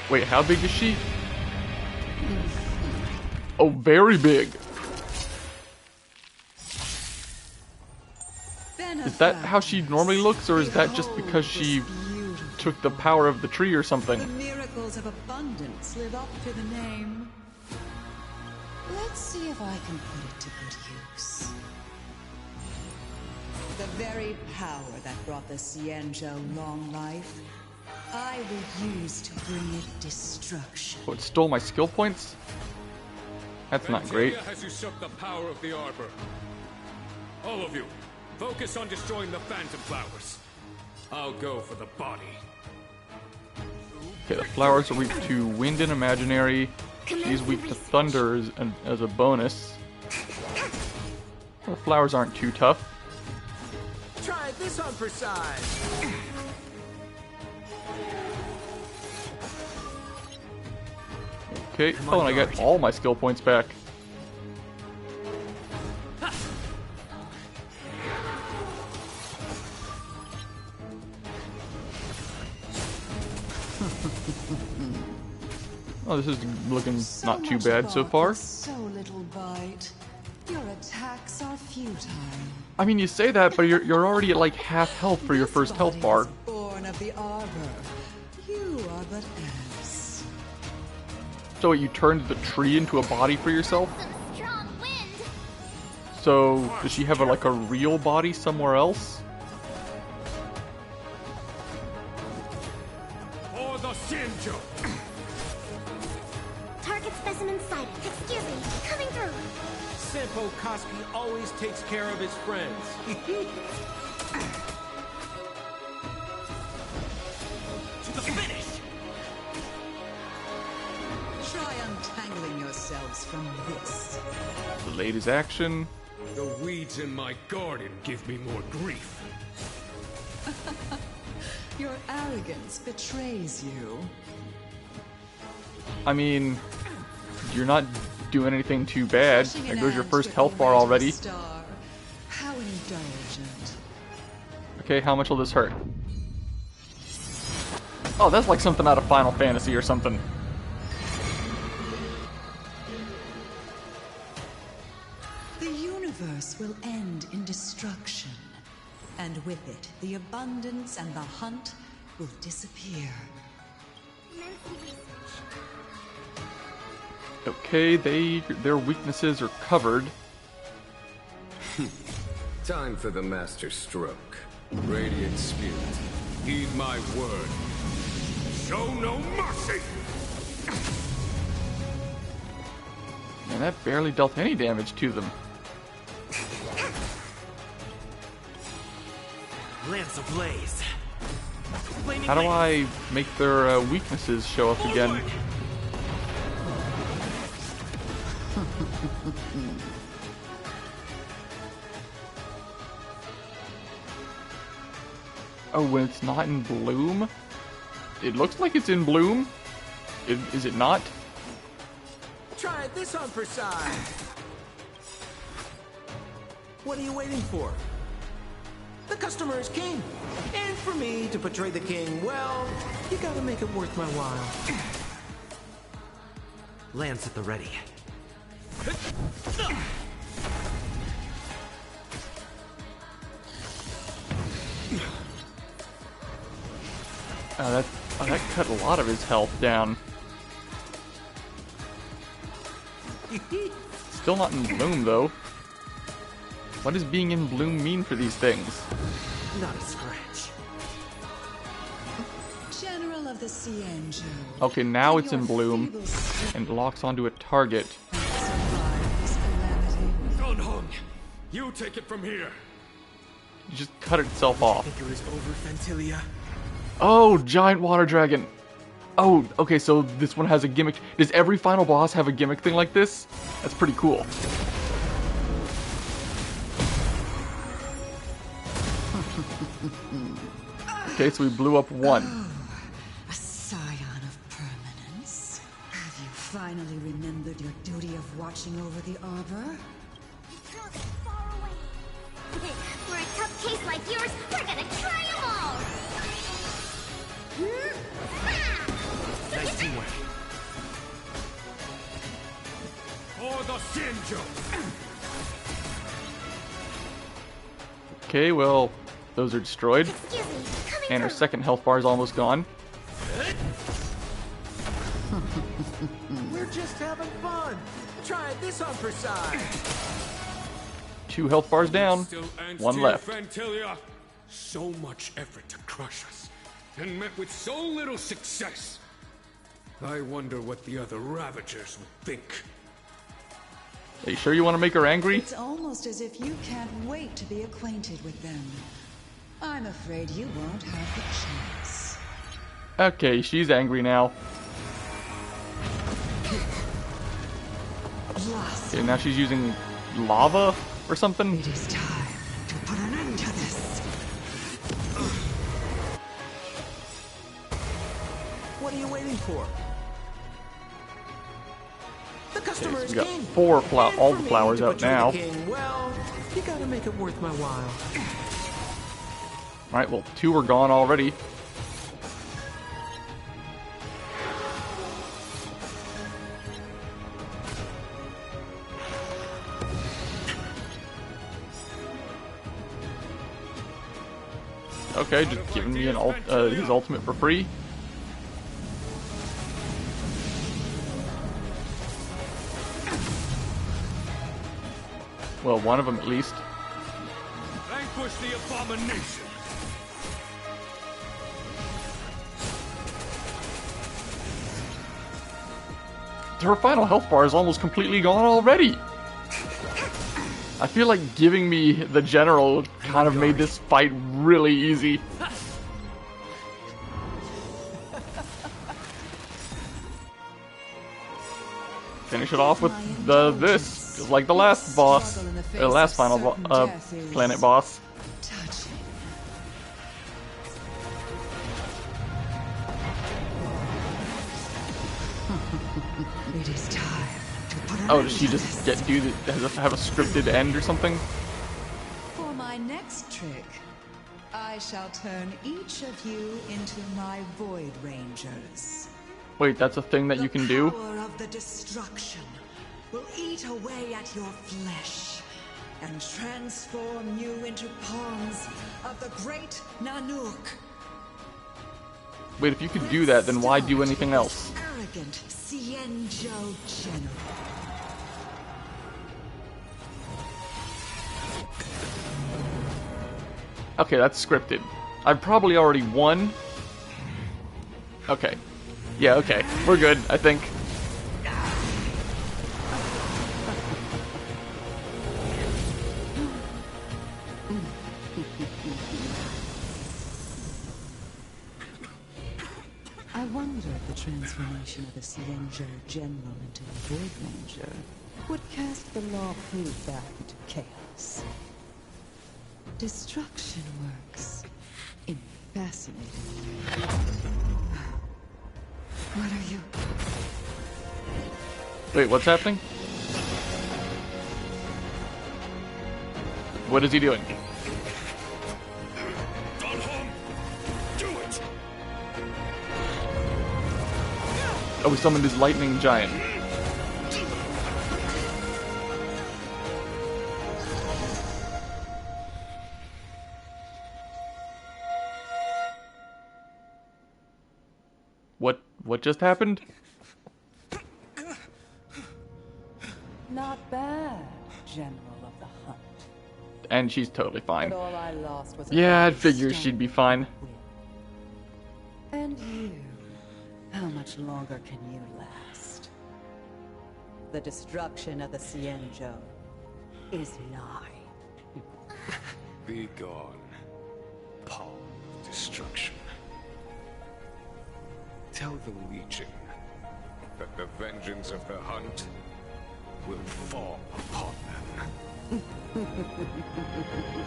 Speaker 1: Wait, how big is she? Oh, very big. Is that how she normally looks, or is that just because she took the power of the tree or something?
Speaker 18: The miracles of abundance live up to the name. Let's see if I can put it to good use. The very power that brought the Cienjo long life, I will use to bring it destruction.
Speaker 1: Oh, it stole my skill points? That's not great.
Speaker 5: Fantilia has usurped the power of the Arbor. All of you, focus on destroying the Phantom Flowers. I'll go for the body.
Speaker 1: Okay, the flowers are weak to wind and imaginary. She's weak to thunder as a bonus. The flowers aren't too tough.
Speaker 19: Try this on for size.
Speaker 1: Okay, oh, and I got all my skill points back. Oh, this is looking not too bad so far.
Speaker 18: So little bite. Your attacks are futile.
Speaker 1: I mean, you say that, but you're already at like half health for your first health bar.
Speaker 18: Born of the Arbor. You are but ants.
Speaker 1: So you turned the tree into a body for yourself? So does she have like a real body somewhere else?
Speaker 5: For the Cienjo!
Speaker 16: Target specimen sighted. Excuse me, coming through.
Speaker 19: Grandpa Koski always takes care of his friends.
Speaker 18: To the finish! Try untangling yourselves from this.
Speaker 1: The latest action.
Speaker 5: The weeds in my garden give me more grief.
Speaker 18: Your arrogance betrays you.
Speaker 1: I mean, you're not doing anything too bad. There goes your first health bar already.
Speaker 18: Star. How indulgent.
Speaker 1: Okay, how much will this hurt? Oh, that's like something out of Final Fantasy or something.
Speaker 18: The universe will end in destruction. And with it, the abundance and the hunt will disappear.
Speaker 1: Okay, their weaknesses are covered.
Speaker 5: Time for the master stroke. Radiant Spirit, heed my word. Show no mercy!
Speaker 1: Man, that barely dealt any damage to them.
Speaker 7: Lance ablaze.
Speaker 1: How do I make their weaknesses show up again? Oh, when it's not in bloom? It looks like it's in bloom. Is it not?
Speaker 19: Try this on for size. What are you waiting for? The customer is king. And for me to portray the king, well, you gotta make it worth my while.
Speaker 12: Lance at the ready.
Speaker 1: That cut a lot of his health down. Still not in bloom though. What does being in bloom mean for these things?
Speaker 12: Not a scratch.
Speaker 18: General of the Cienjo.
Speaker 1: Okay, now it's in bloom and locks onto a target.
Speaker 5: Gunhung, you take it from here.
Speaker 1: It just cut itself off.
Speaker 6: Think it was over, Fentilia?
Speaker 1: Oh, giant water dragon. Oh, okay, so this one has a gimmick. Does every final boss have a gimmick thing like this? That's pretty cool. Okay, so we blew up one.
Speaker 18: A scion of permanence. Have you finally remembered your duty of watching over the arbor?
Speaker 2: For a tough case like yours, we're gonna try them all!
Speaker 12: Nice teamwork.
Speaker 5: For the Shinjo!
Speaker 1: Okay, well, those are destroyed. And our second health bar is almost gone.
Speaker 19: We're just having fun. Try this on for size.
Speaker 1: 2 health bars down.
Speaker 5: Still answer
Speaker 1: 1
Speaker 5: your
Speaker 1: left.
Speaker 5: Fentilia. So much effort to crush us, and met with so little success. I wonder what the other Ravagers would think.
Speaker 1: Are you sure you want to make her angry?
Speaker 18: It's almost as if you can't wait to be acquainted with them. I'm afraid you won't have the chance.
Speaker 1: Okay, she's angry now. Okay, now she's using lava or something?
Speaker 18: It is time to put an end to this.
Speaker 19: What are you waiting for? The
Speaker 1: Okay,
Speaker 19: customer
Speaker 1: so
Speaker 19: is
Speaker 1: we got
Speaker 19: king.
Speaker 1: 4 all the
Speaker 19: For me
Speaker 1: flowers
Speaker 19: to
Speaker 1: out
Speaker 19: portray
Speaker 1: now.
Speaker 19: the king, well, you gotta make it worth my while.
Speaker 1: Alright, well, 2 are gone already. Okay, just giving me his ultimate for free. Well, one of them at least.
Speaker 5: Vanquish the abomination.
Speaker 1: Her final health bar is almost completely gone already. I feel like giving me the general kind of made this fight really easy. Finish it off with this, just like the last boss, last final planet boss.
Speaker 18: It is time to put an
Speaker 1: Oh,
Speaker 18: end
Speaker 1: does she
Speaker 18: to
Speaker 1: just
Speaker 18: this.
Speaker 1: have a scripted end or something?
Speaker 18: For my next trick, I shall turn each of you into my Void Rangers.
Speaker 1: Wait, that's a thing that you can do?
Speaker 18: The power of the destruction will eat away at your flesh and transform you into pawns of the great Nanook.
Speaker 1: Wait, if you could do that, then why do anything else?
Speaker 18: Arrogant Cienjo General.
Speaker 1: Okay, that's scripted. I've probably already won. Okay. Yeah, okay. We're good, I think.
Speaker 18: I wonder if the transformation of the Cienjo General into a Void Ranger would cast the law proof back into chaos. Destruction works in fascinating ways. What are you?
Speaker 1: Wait, what's happening? What is he doing? Oh, we summoned his lightning giant. What just happened?
Speaker 18: Not bad, General of the Hunt.
Speaker 1: And she's totally fine.
Speaker 18: But all I lost was a
Speaker 1: Yeah, I
Speaker 18: golden
Speaker 1: figured
Speaker 18: stone.
Speaker 1: she'd be fine.
Speaker 18: And you, how much longer can you last? The destruction of the Cienjo is nigh.
Speaker 5: Be gone, pawn of destruction. Tell the Legion that the vengeance of the Hunt will fall upon them.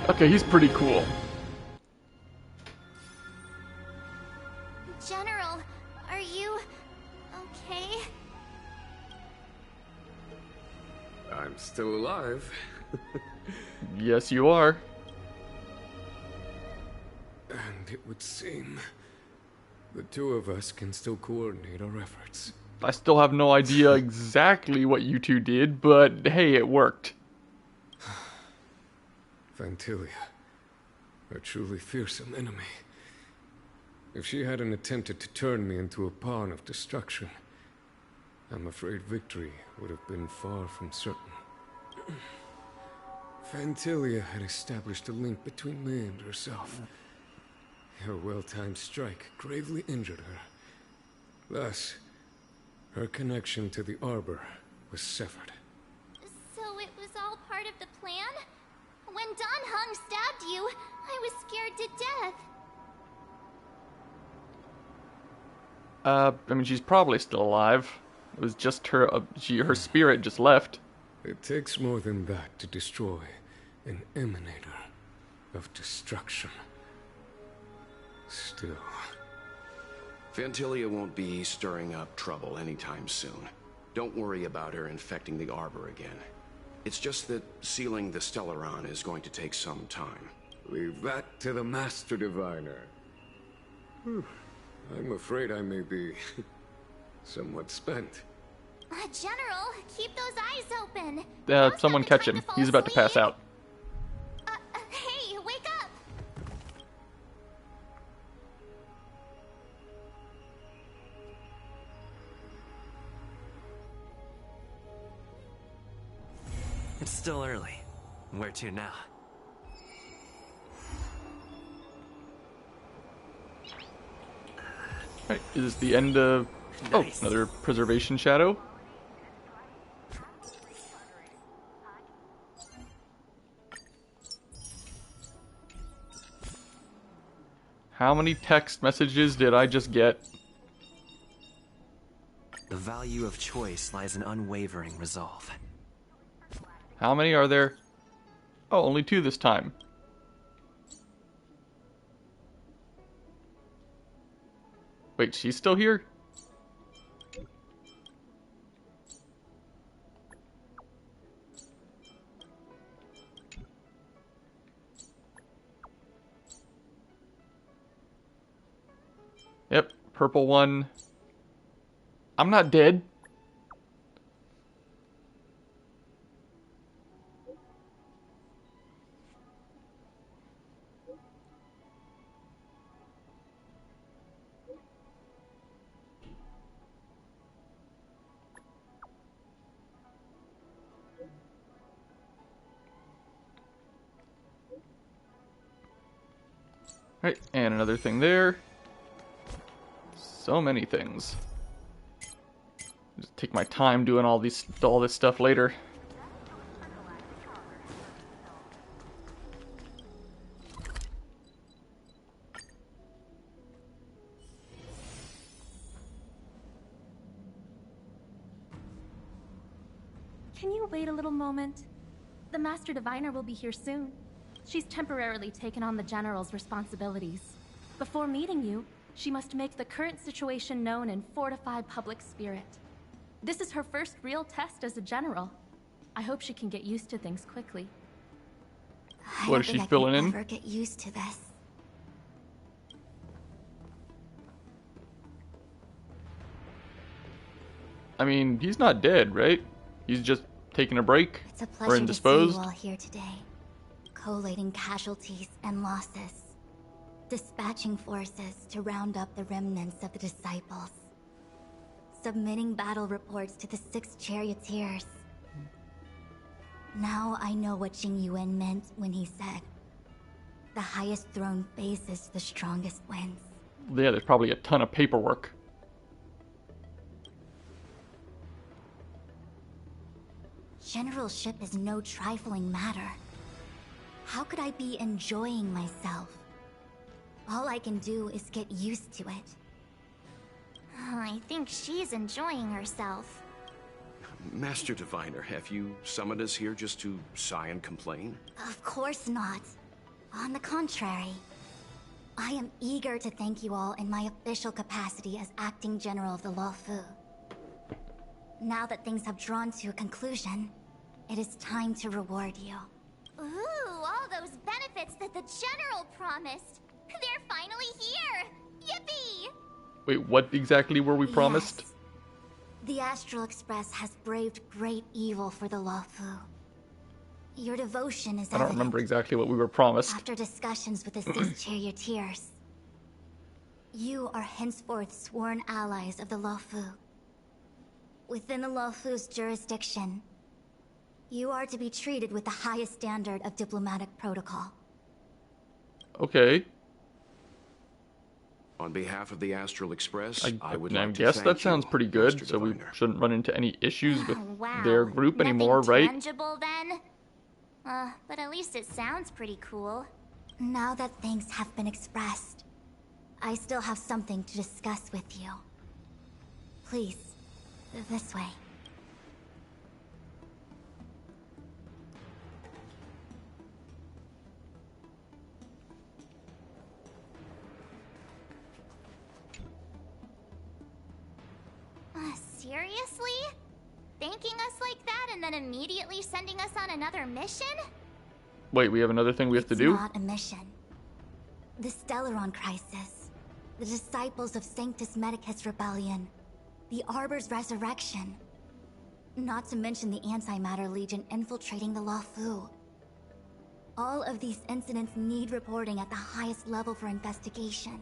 Speaker 1: Okay, he's pretty cool.
Speaker 2: General, are you okay?
Speaker 5: I'm still alive.
Speaker 1: Yes, you are.
Speaker 5: And it would seem the two of us can still coordinate our efforts.
Speaker 1: I still have no idea exactly what you two did, but hey, it worked.
Speaker 5: Vantilia, a truly fearsome enemy. If she hadn't attempted to turn me into a pawn of destruction, I'm afraid victory would have been far from certain. Vantilia had established a link between me and herself. Her well-timed strike gravely injured her. Thus, her connection to the Arbor was severed.
Speaker 2: So it was all part of the plan? When Don Hung stabbed you, I was scared to death.
Speaker 1: I mean, she's probably still alive. It was just her, her spirit just left.
Speaker 5: It takes more than that to destroy an emanator of destruction. Still,
Speaker 9: Vantilia won't be stirring up trouble anytime soon. Don't worry about her infecting the Arbor again. It's just that sealing the Stellaron is going to take some time.
Speaker 5: leave that to the Master Diviner. I'm afraid I may be somewhat spent.
Speaker 2: General, keep those eyes open.
Speaker 1: Someone catch him. He's about to pass out.
Speaker 2: Hey, wake up!
Speaker 12: It's still early. Where to now?
Speaker 1: Right, is this the end of...
Speaker 12: Nice.
Speaker 1: Oh, another preservation shadow. How many text messages did I just get?
Speaker 12: The value of choice lies in unwavering resolve.
Speaker 1: How many are there? Oh, only 2 this time. Wait, she's still here? Yep, purple one. I'm not dead. Right, and another thing there. So many things. Just take my time doing all this stuff later.
Speaker 8: Can you wait a little moment? The Master Diviner will be here soon. She's temporarily taken on the General's responsibilities. Before meeting you, she must make the current situation known and fortify public spirit. This is her first real test as a General. I hope she can get used to things quickly.
Speaker 1: What is she filling in?
Speaker 4: I never get used to this.
Speaker 1: I mean, he's not dead, right? He's just taking a break
Speaker 4: It's a
Speaker 1: or
Speaker 4: pleasure to see
Speaker 1: indisposed.
Speaker 4: you all here today, collating casualties and losses, dispatching forces to round up the remnants of the disciples, submitting battle reports to the 6 charioteers. Now I know what Jing Yuan meant when he said, "The highest throne faces the strongest wins."
Speaker 1: Yeah, there's probably a ton of paperwork.
Speaker 4: Generalship is no trifling matter. How could I be enjoying myself? All I can do is get used to it.
Speaker 2: I think she's enjoying herself.
Speaker 9: Master Diviner, have you summoned us here just to sigh and complain?
Speaker 4: Of course not. On the contrary, I am eager to thank you all in my official capacity as acting general of the Luofu. Now that things have drawn to a conclusion, it is time to reward you.
Speaker 2: Ooh, all those benefits that the General promised. They're finally here! Yippee!
Speaker 1: Wait, what exactly were we promised?
Speaker 4: Yes. The Astral Express has braved great evil for the Luofu. Your devotion is
Speaker 1: I don't remember exactly what we were promised.
Speaker 4: After discussions with the 6 charioteers, you are henceforth sworn allies of the Luofu. Within the Luofu's jurisdiction, you are to be treated with the highest standard of diplomatic protocol.
Speaker 1: Okay.
Speaker 9: On behalf of the Astral Express, I would
Speaker 1: I
Speaker 9: like
Speaker 1: guess
Speaker 9: to
Speaker 1: that
Speaker 9: thank
Speaker 1: sounds
Speaker 9: you,
Speaker 1: pretty good,
Speaker 9: Master
Speaker 1: so we
Speaker 9: Diviner.
Speaker 1: shouldn't run into any issues with
Speaker 2: Wow.
Speaker 1: their group
Speaker 2: Nothing
Speaker 1: anymore, right?
Speaker 2: tangible then? But at least it sounds pretty cool.
Speaker 4: Now that things have been expressed, I still have something to discuss with you. Please, this way.
Speaker 2: Seriously? Thanking us like that and then immediately sending us on another mission?
Speaker 1: Wait, we have another thing we have to
Speaker 4: It's
Speaker 1: do?
Speaker 4: not a mission. The Stellaron Crisis, the Disciples of Sanctus Medicus Rebellion, the Arbor's resurrection. Not to mention the Antimatter Legion infiltrating the Luofu. All of these incidents need reporting at the highest level for investigation.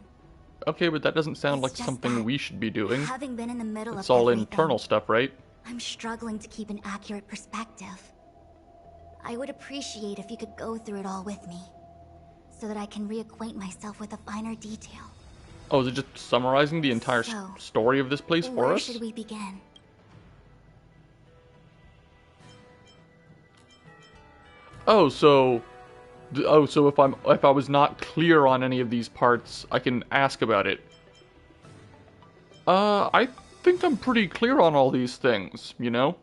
Speaker 1: Okay, but that doesn't sound like
Speaker 4: just
Speaker 1: something we should be doing.
Speaker 4: Having been in the middle
Speaker 1: It's
Speaker 4: of
Speaker 1: all
Speaker 4: everything,
Speaker 1: internal stuff, right?
Speaker 4: I'm struggling to keep an accurate perspective. I would appreciate if you could go through it all with me, so that I can reacquaint myself with a finer detail.
Speaker 1: Oh, is it just summarizing the entire
Speaker 4: So,
Speaker 1: story of this place for
Speaker 4: Where
Speaker 1: us?
Speaker 4: should we begin?
Speaker 1: Oh, so Oh, so if I was not clear on any of these parts, I can ask about it. I think I'm pretty clear on all these things, you know?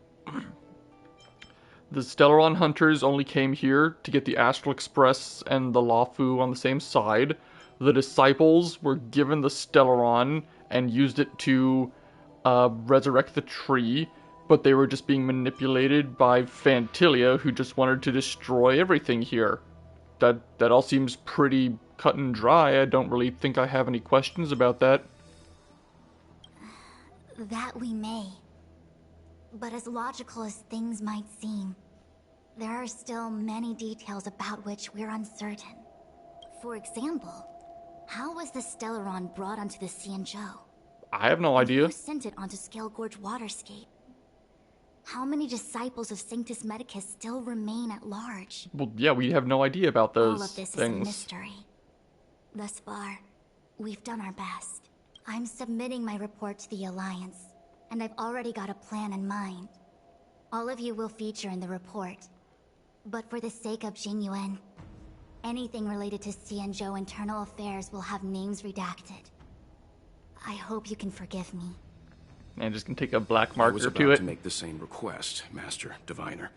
Speaker 1: The Stellaron hunters only came here to get the Astral Express and the Lafu on the same side. The disciples were given the Stellaron and used it to resurrect the tree, but they were just being manipulated by Phantilia, who just wanted to destroy everything here. That all seems pretty cut and dry. I don't really think I have any questions about that.
Speaker 4: That we may. But as logical as things might seem, there are still many details about which we're uncertain. For example, how was the Stellaron brought onto the Xianzhou?
Speaker 1: I have no idea.
Speaker 4: Who sent it onto Scale Gorge Waterscape? How many disciples of Sanctus Medicus still remain at large?
Speaker 1: Well, yeah, we have no idea about those
Speaker 4: All of this
Speaker 1: things.
Speaker 4: is a mystery. Thus far, we've done our best. I'm submitting my report to the Alliance, and I've already got a plan in mind. All of you will feature in the report. But for the sake of Jingyuan, anything related to Xianzhou internal affairs will have names redacted. I hope you can forgive me.
Speaker 1: And just can take a black
Speaker 9: I
Speaker 1: marker
Speaker 9: was
Speaker 1: to
Speaker 9: about
Speaker 1: it.
Speaker 9: to make the same request, Master Diviner.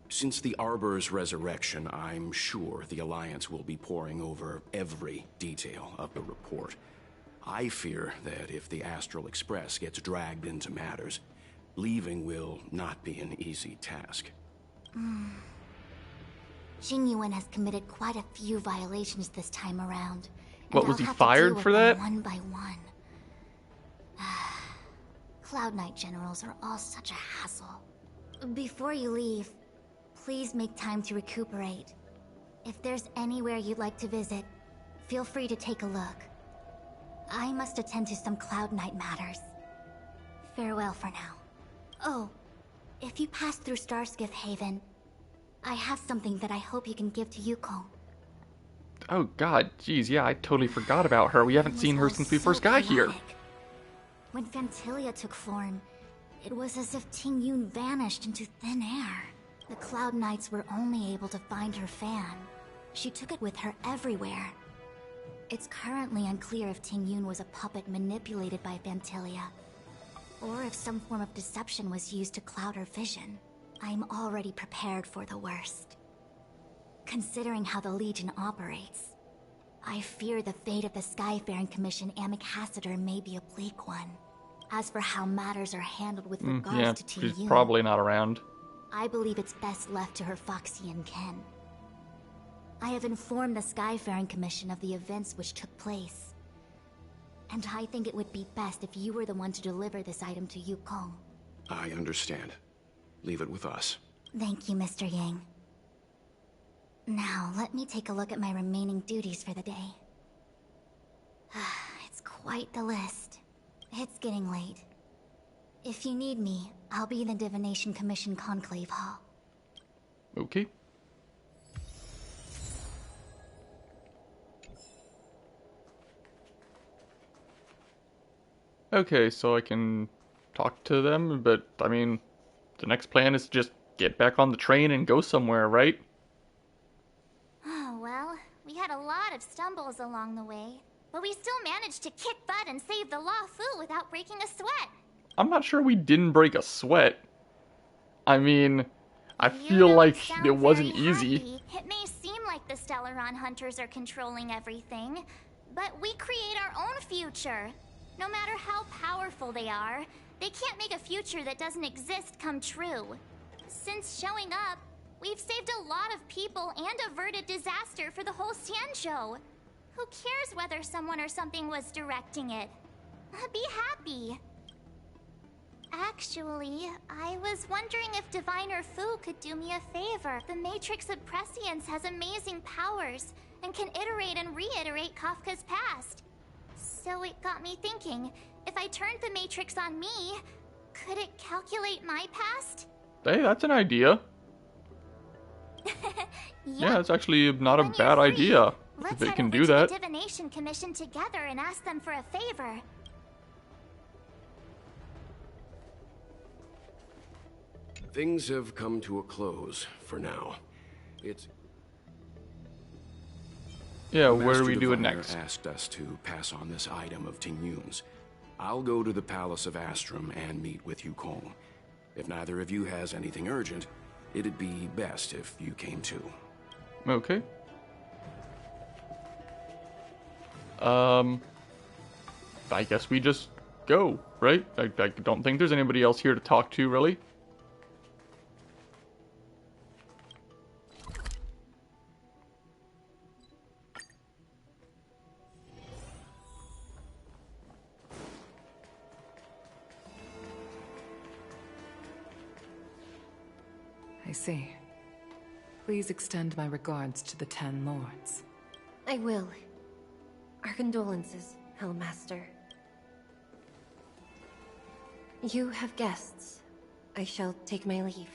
Speaker 9: Since the Arbor's resurrection, I'm sure the Alliance will be poring over every detail of the report. I fear that if the Astral Express gets dragged into matters, leaving will not be an easy task.
Speaker 4: Jingyuan has committed quite a few violations this time around.
Speaker 1: What, was he fired for that?
Speaker 4: One by one. Cloud Knight generals are all such a hassle. Before you leave, please make time to recuperate. If there's anywhere you'd like to visit, feel free to take a look. I must attend to some Cloud Knight matters. Farewell for now. Oh, if you pass through Starskiff Haven, I have something that I hope you can give to Yukong.
Speaker 1: Oh god, jeez, yeah, I totally forgot about her. We haven't seen her since we first got here.
Speaker 4: When Phantilia took form, it was as if Ting Yun vanished into thin air. The Cloud Knights were only able to find her fan. She took it with her everywhere. It's currently unclear if Ting Yun was a puppet manipulated by Phantilia, or if some form of deception was used to cloud her vision. I'm already prepared for the worst. Considering how the Legion operates, I fear the fate of the Skyfaring Commission ambassador may be a bleak one. As for how matters are handled with regards
Speaker 1: Yeah,
Speaker 4: to Ting
Speaker 1: she's
Speaker 4: Yun,
Speaker 1: probably not around.
Speaker 4: I believe it's best left to her Foxian ken. I have informed the Skyfaring Commission of the events which took place, and I think it would be best if you were the one to deliver this item to Yukong.
Speaker 9: I understand. Leave it with us.
Speaker 4: Thank you, Mr. Yang. Now, let me take a look at my remaining duties for the day. It's quite the list. It's getting late. If you need me, I'll be in the Divination Commission Conclave Hall.
Speaker 1: Okay. Okay, so I can talk to them, but I mean, the next plan is to just get back on the train and go somewhere, right?
Speaker 2: Oh, well, we had a lot of stumbles along the way, but we still managed to kick butt and save the Lafu without breaking a sweat.
Speaker 1: I'm not sure we didn't break a sweat. I mean, I feel like it wasn't easy.
Speaker 2: It may seem like the Stellaron hunters are controlling everything, but we create our own future. No matter how powerful they are, they can't make a future that doesn't exist come true. Since showing up, we've saved a lot of people and averted disaster for the whole Xianzhou. Who cares whether someone or something was directing it? Be happy. Actually, I was wondering if Diviner Fu could do me a favor. The Matrix of Prescience has amazing powers and can iterate and reiterate Kafka's past. So it got me thinking, if I turned the Matrix on me, could it calculate my past?
Speaker 1: Hey, that's an idea. Yeah, it's actually not a bad idea. If it can do that.
Speaker 2: Let's head over to the Divination Commission together and ask them for a favor.
Speaker 9: Things have come to a close for now. It's...
Speaker 1: Yeah,
Speaker 9: The
Speaker 1: where do
Speaker 9: Master
Speaker 1: we do it
Speaker 9: Diviner
Speaker 1: next?
Speaker 9: asked us to pass on this item of Ting Yun's. I'll go to the Palace of Astrum and meet with Yukong. If neither of you has anything urgent, it'd be best if you came too.
Speaker 1: Okay. I guess we just go, right? I don't think there's anybody else here to talk to, really.
Speaker 20: I see. Please extend my regards to the 10 lords.
Speaker 21: I will. Our condolences, Hellmaster. You have guests. I shall take my leave.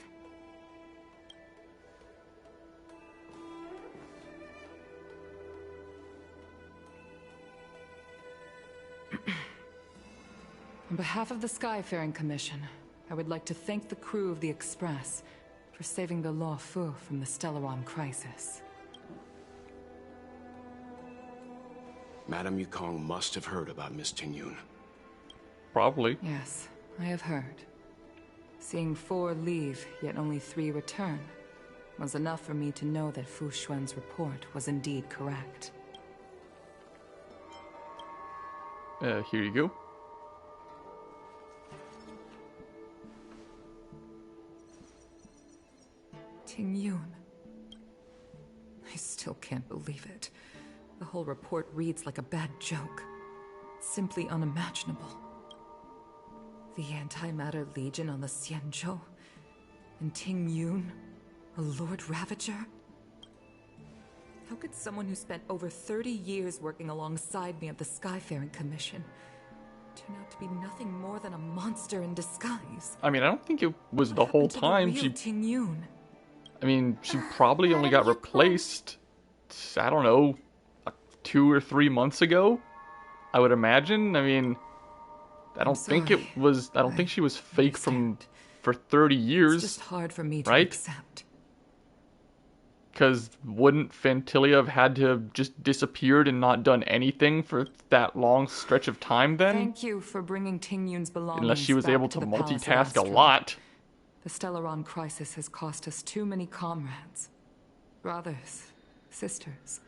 Speaker 20: On behalf of the Skyfaring Commission, I would like to thank the crew of the Express for saving the Law Fu from the Stellaron crisis.
Speaker 9: Madame Yukong must have heard about Miss Ting Yun.
Speaker 1: Probably.
Speaker 20: Yes, I have heard. Seeing 4 leave, yet only 3 return, was enough for me to know that Fu Xuan's report was indeed correct.
Speaker 1: Here you go.
Speaker 20: Ting Yun. I still can't believe it. The whole report reads like a bad joke. It's simply unimaginable. The Antimatter Legion on the Xianzhou, and Ting Yun, a Lord Ravager? How could someone who spent over 30 years working alongside me at the Skyfaring Commission turn out to be nothing more than a monster in disguise?
Speaker 1: I mean, I don't think it was the whole time she...
Speaker 20: Ting Yun?
Speaker 1: I mean, she probably only got replaced, I don't know, 2 or 3 months ago, I would imagine. I mean, I don't think it was, I don't think she was fake for 30 years.
Speaker 20: It's just hard for me to
Speaker 1: right?
Speaker 20: accept.
Speaker 1: Because wouldn't Fantilia have had to have just disappeared and not done anything for that long stretch of time then?
Speaker 20: Thank you for bringing Ting Yun's belongings
Speaker 1: Unless she was
Speaker 20: back
Speaker 1: able to
Speaker 20: the Palace of
Speaker 1: multitask a
Speaker 20: Astrum.
Speaker 1: lot.
Speaker 20: The Stellaron crisis has cost us too many comrades. Brothers, sisters,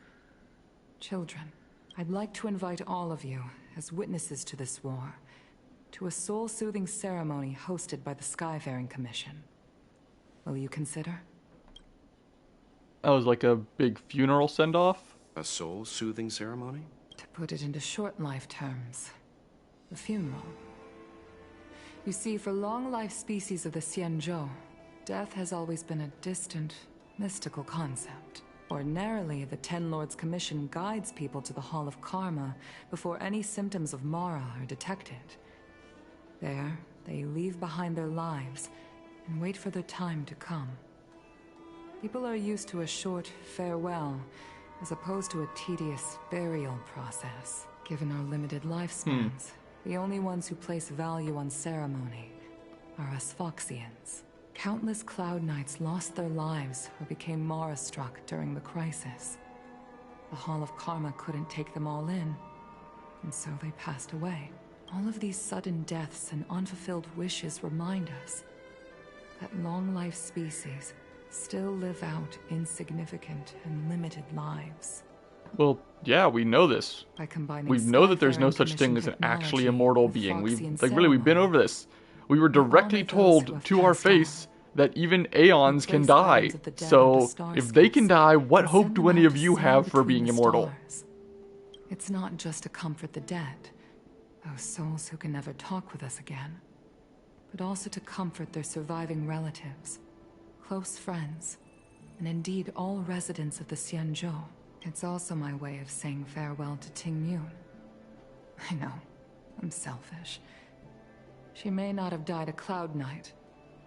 Speaker 20: children. I'd like to invite all of you, as witnesses to this war, to a soul-soothing ceremony hosted by the Skyfaring Commission. Will you consider?
Speaker 1: That was like a big funeral send-off?
Speaker 9: A soul-soothing ceremony?
Speaker 20: To put it into short life terms, a funeral. You see, for long-life species of the Xianzhou, death has always been a distant, mystical concept. Ordinarily, the Ten Lords Commission guides people to the Hall of Karma before any symptoms of Mara are detected. There, they leave behind their lives and wait for their time to come. People are used to a short farewell, as opposed to a tedious burial process. Given our limited lifespans, the only ones who place value on ceremony are us Foxians. Countless Cloud Knights lost their lives or became Mara-struck during the crisis. The Hall of Karma couldn't take them all in, and so they passed away. All of these sudden deaths and unfulfilled wishes remind us that long-life species still live out insignificant and limited lives.
Speaker 1: Well, yeah, we know this.
Speaker 20: By combining
Speaker 1: We know that there's no
Speaker 20: Skyfaring
Speaker 1: such thing
Speaker 20: Commission
Speaker 1: as an
Speaker 20: technology
Speaker 1: actually immortal
Speaker 20: with
Speaker 1: being.
Speaker 20: Foxian
Speaker 1: We've been over this. We were directly
Speaker 20: honor those who
Speaker 1: told
Speaker 20: have
Speaker 1: to our
Speaker 20: passed on.
Speaker 1: face that even Aeons can
Speaker 20: place
Speaker 1: die.
Speaker 20: items of the dead
Speaker 1: So,
Speaker 20: onto star
Speaker 1: if they can
Speaker 20: skies
Speaker 1: die, what
Speaker 20: and
Speaker 1: hope
Speaker 20: send
Speaker 1: do
Speaker 20: them
Speaker 1: any
Speaker 20: out
Speaker 1: of
Speaker 20: to
Speaker 1: you
Speaker 20: sail
Speaker 1: have for
Speaker 20: between
Speaker 1: being
Speaker 20: the
Speaker 1: immortal?
Speaker 20: stars. It's not just to comfort the dead, those souls who can never talk with us again, but also to comfort their surviving relatives, close friends, and indeed all residents of the Xianzhou. It's also my way of saying farewell to Ting Yun. I know, I'm selfish. She may not have died a Cloud Knight,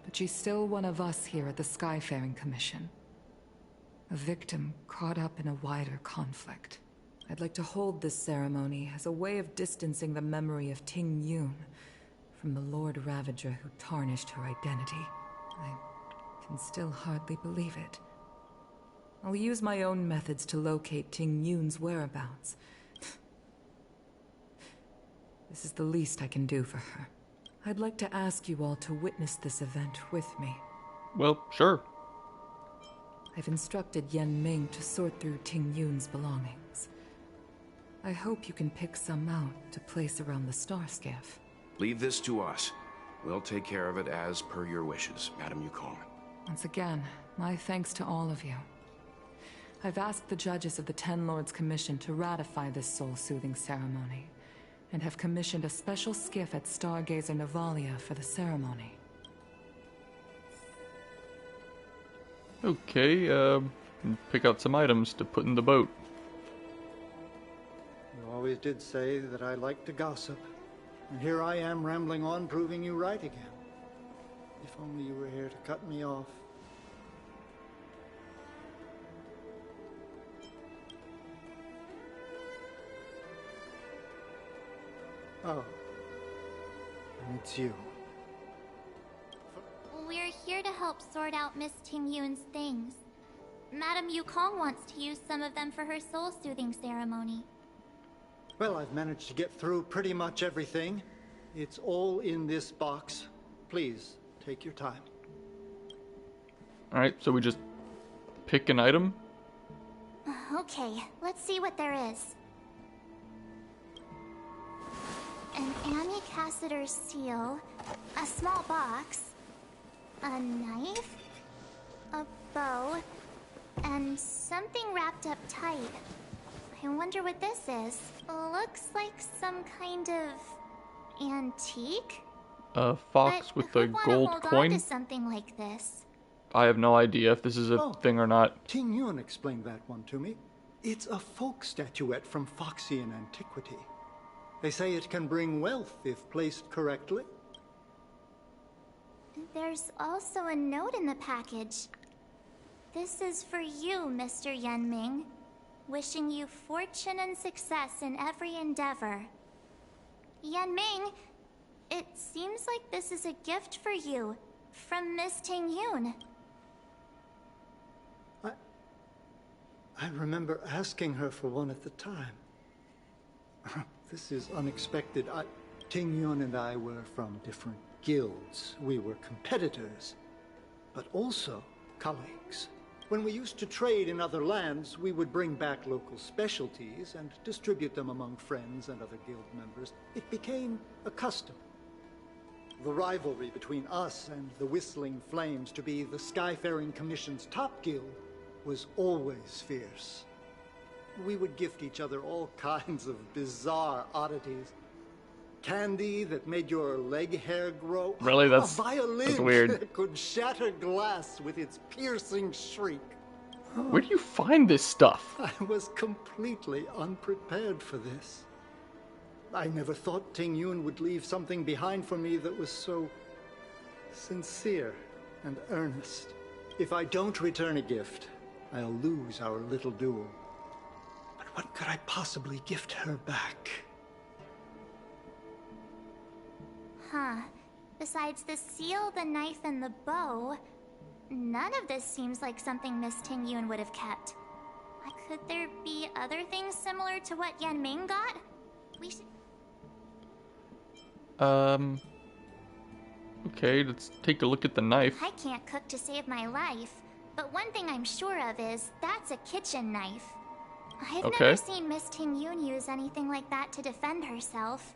Speaker 20: but she's still one of us here at the Skyfaring Commission. A victim caught up in a wider conflict. I'd like to hold this ceremony as a way of distancing the memory of Ting Yun from the Lord Ravager who tarnished her identity. I can still hardly believe it. I'll use my own methods to locate Ting Yun's whereabouts. This is the least I can do for her. I'd like to ask you all to witness this event with me.
Speaker 1: Well, sure.
Speaker 20: I've instructed Yan Ming to sort through Ting Yun's belongings. I hope you can pick some out to place around the star skiff.
Speaker 9: Leave this to us. We'll take care of it as per your wishes, Madam Yukong.
Speaker 20: Once again, my thanks to all of you. I've asked the judges of the Ten Lords Commission to ratify this soul-soothing ceremony, and have commissioned a special skiff at Stargazer Navalia for the ceremony.
Speaker 1: Okay, pick out some items to put in the boat.
Speaker 3: You always did say that I like to gossip. And here I am rambling on, proving you right again. If only you were here to cut me off. Oh. And it's you.
Speaker 2: We're here to help sort out Miss Ting Yun's things. Madame Yukong wants to use some of them for her soul-soothing ceremony.
Speaker 3: Well, I've managed to get through pretty much everything. It's all in this box. Please, take your time.
Speaker 1: Alright, so we just pick an item?
Speaker 2: Okay, let's see what there is. An Annie Cassiter's seal, a small box, a knife, a bow, and something wrapped up tight. I wonder what this is. Looks like some kind of antique.
Speaker 1: A fox with a gold
Speaker 2: hold
Speaker 1: coin?
Speaker 2: on to something like this.
Speaker 1: I have no idea if this is a thing or not.
Speaker 3: Ting Yun explained that one to me. It's a folk statuette from Foxian antiquity. They say it can bring wealth if placed correctly.
Speaker 2: There's also a note in the package. This is for you, Mr. Yan Ming. Wishing you fortune and success in every endeavor. Yan Ming, it seems like this is a gift for you from Miss Ting Yun.
Speaker 3: I remember asking her for one at the time. This is unexpected. Ting Yun and I were from different guilds. We were competitors, but also colleagues. When we used to trade in other lands, we would bring back local specialties and distribute them among friends and other guild members. It became a custom. The rivalry between us and the Whistling Flames to be the Skyfaring Commission's top guild was always fierce. We would gift each other all kinds of bizarre oddities. Candy that made your leg hair grow.
Speaker 1: Really?
Speaker 3: A
Speaker 1: That's
Speaker 3: violin
Speaker 1: weird.
Speaker 3: that could shatter glass with its piercing shriek.
Speaker 1: Where do you find this stuff?
Speaker 3: I was completely unprepared for this. I never thought Ting Yun would leave something behind for me that was so sincere and earnest. If I don't return a gift, I'll lose our little duel. But what could I possibly gift her back?
Speaker 2: Huh. Besides the seal, the knife, and the bow, none of this seems like something Miss Ting Yun would have kept. Could there be other things similar to what Yan Ming got? We should...
Speaker 1: Okay, let's take a look at the knife.
Speaker 2: I can't cook to save my life, but one thing I'm sure of is that's a kitchen knife. I've never seen Miss Ting Yun use anything like that to defend herself.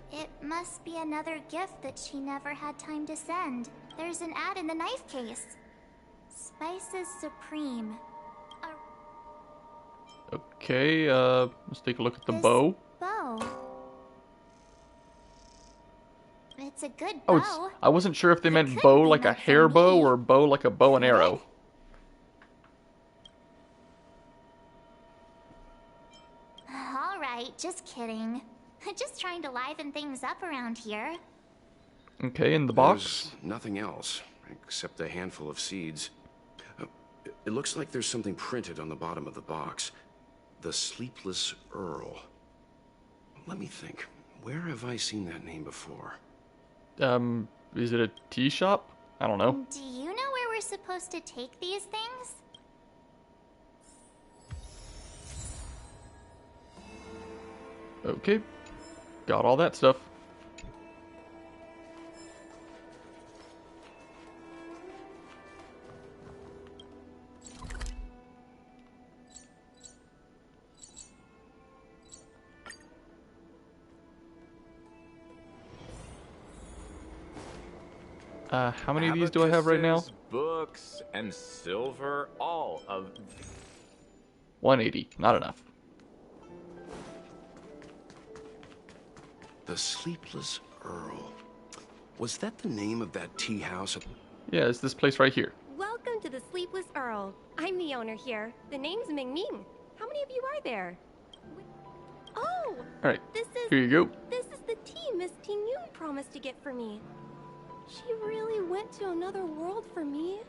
Speaker 2: It must be another gift that she never had time to send. There's an ad in the knife case. Spices Supreme.
Speaker 1: Okay, let's take a look at the bow.
Speaker 2: Bow. It's a good bow.
Speaker 1: Oh, I wasn't sure if they meant bow like a hair bow or bow like a bow and arrow.
Speaker 2: Alright, just kidding. Just trying to liven things up around here.
Speaker 1: Okay, in the box?
Speaker 9: There's nothing else, except a handful of seeds. It looks like there's something printed on the bottom of the box. The Sleepless Earl. Let me think. Where have I seen that name before?
Speaker 1: Is it a tea shop? I don't know.
Speaker 2: Do you know where we're supposed to take these things?
Speaker 1: Okay. Got all that stuff. How many of these do I have right now?
Speaker 11: Abacuses, books, and silver, all of...
Speaker 1: 180. Not enough.
Speaker 9: The Sleepless Earl. Was that the name of that tea house?
Speaker 1: Yeah, it's this place right here.
Speaker 22: Welcome to the Sleepless Earl. I'm the owner here. The name's Ming Ming. How many of you are there? Oh!
Speaker 1: Alright,
Speaker 22: This is...
Speaker 1: here you go.
Speaker 22: This is the tea Miss Ting Yun promised to get for me. She really went to another world for me.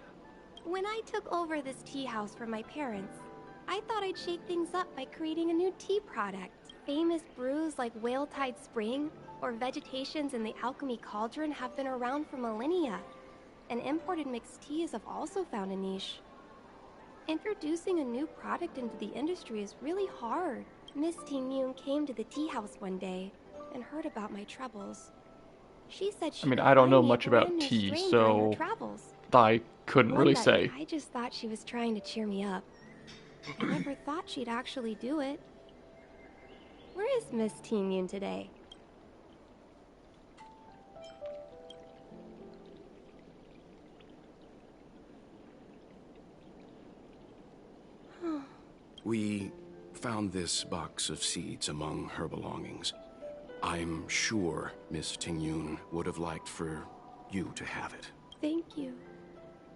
Speaker 22: When I took over this tea house from my parents, I thought I'd shake things up by creating a new tea product. Famous brews like Whale Tide Spring or Vegetations in the Alchemy Cauldron have been around for millennia, and imported mixed teas have also found a niche. Introducing a new product into the industry is really hard. Miss Ting Yun came to the tea house one day and heard about my troubles. She said she
Speaker 1: I don't know much about tea, so I couldn't really say.
Speaker 22: I just thought she was trying to cheer me up. I never thought she'd actually do it. Where is Miss Ting Yun today?
Speaker 9: We found this box of seeds among her belongings. I'm sure Miss Ting Yun would have liked for you to have it.
Speaker 22: Thank you.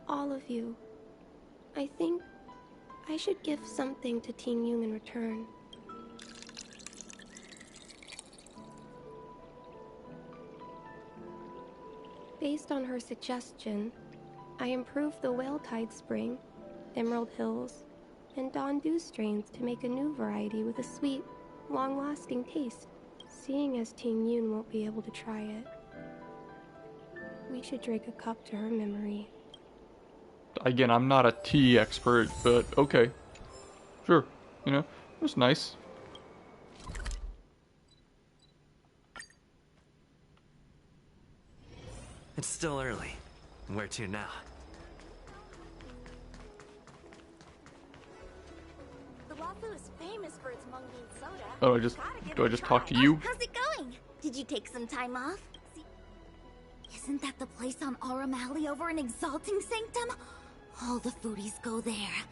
Speaker 22: All of you. I think I should give something to Ting Yun in return. Based on her suggestion, I improved the Whale Tide Spring, Emerald Hills, and Dawn Dew strains to make a new variety with a sweet, long-lasting taste. Seeing as Ting Yun won't be able to try it, we should drink a cup to her memory.
Speaker 1: Again, I'm not a tea expert, but okay. Sure. You know, it was nice.
Speaker 12: It's still early. Where to now?
Speaker 4: The Wafu is famous for its mung bean soda.
Speaker 1: Oh, do I just talk to you?
Speaker 4: How's it going? Did you take some time off? Isn't that the place on Aurum Alley over in Exalting Sanctum? All the foodies go there.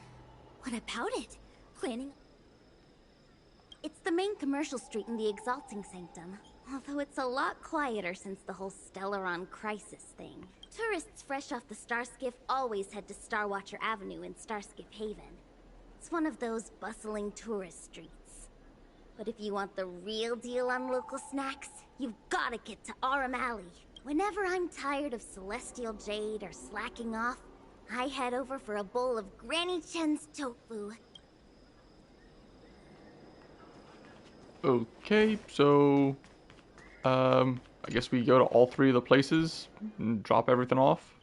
Speaker 4: What about it? Planning... It's the main commercial street in the Exalting Sanctum. Although it's a lot quieter since the whole Stellaron crisis thing. Tourists fresh off the Starskiff always head to Starwatcher Avenue in Starskiff Haven. It's one of those bustling tourist streets. But if you want the real deal on local snacks, you've gotta get to Aurum Alley. Whenever I'm tired of Celestial Jade or slacking off, I head over for a bowl of Granny Chen's tofu.
Speaker 1: Okay, so... I guess we go to all three of the places and drop everything off.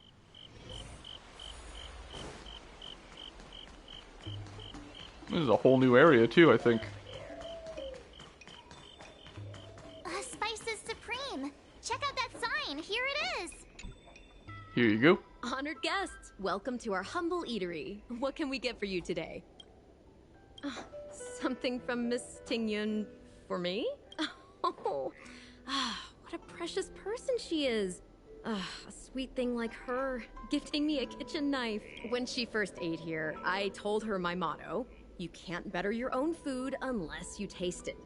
Speaker 1: This is a whole new area too, I think.
Speaker 2: Spices Supreme! Check out that sign! Here it is!
Speaker 1: Here you go.
Speaker 23: Honored guests, welcome to our humble eatery. What can we get for you today? Something from Miss Ting Yun for me? Oh, what a precious person she is. A sweet thing like her, gifting me a kitchen knife. When she first ate here, I told her my motto: you can't better your own food unless you taste it.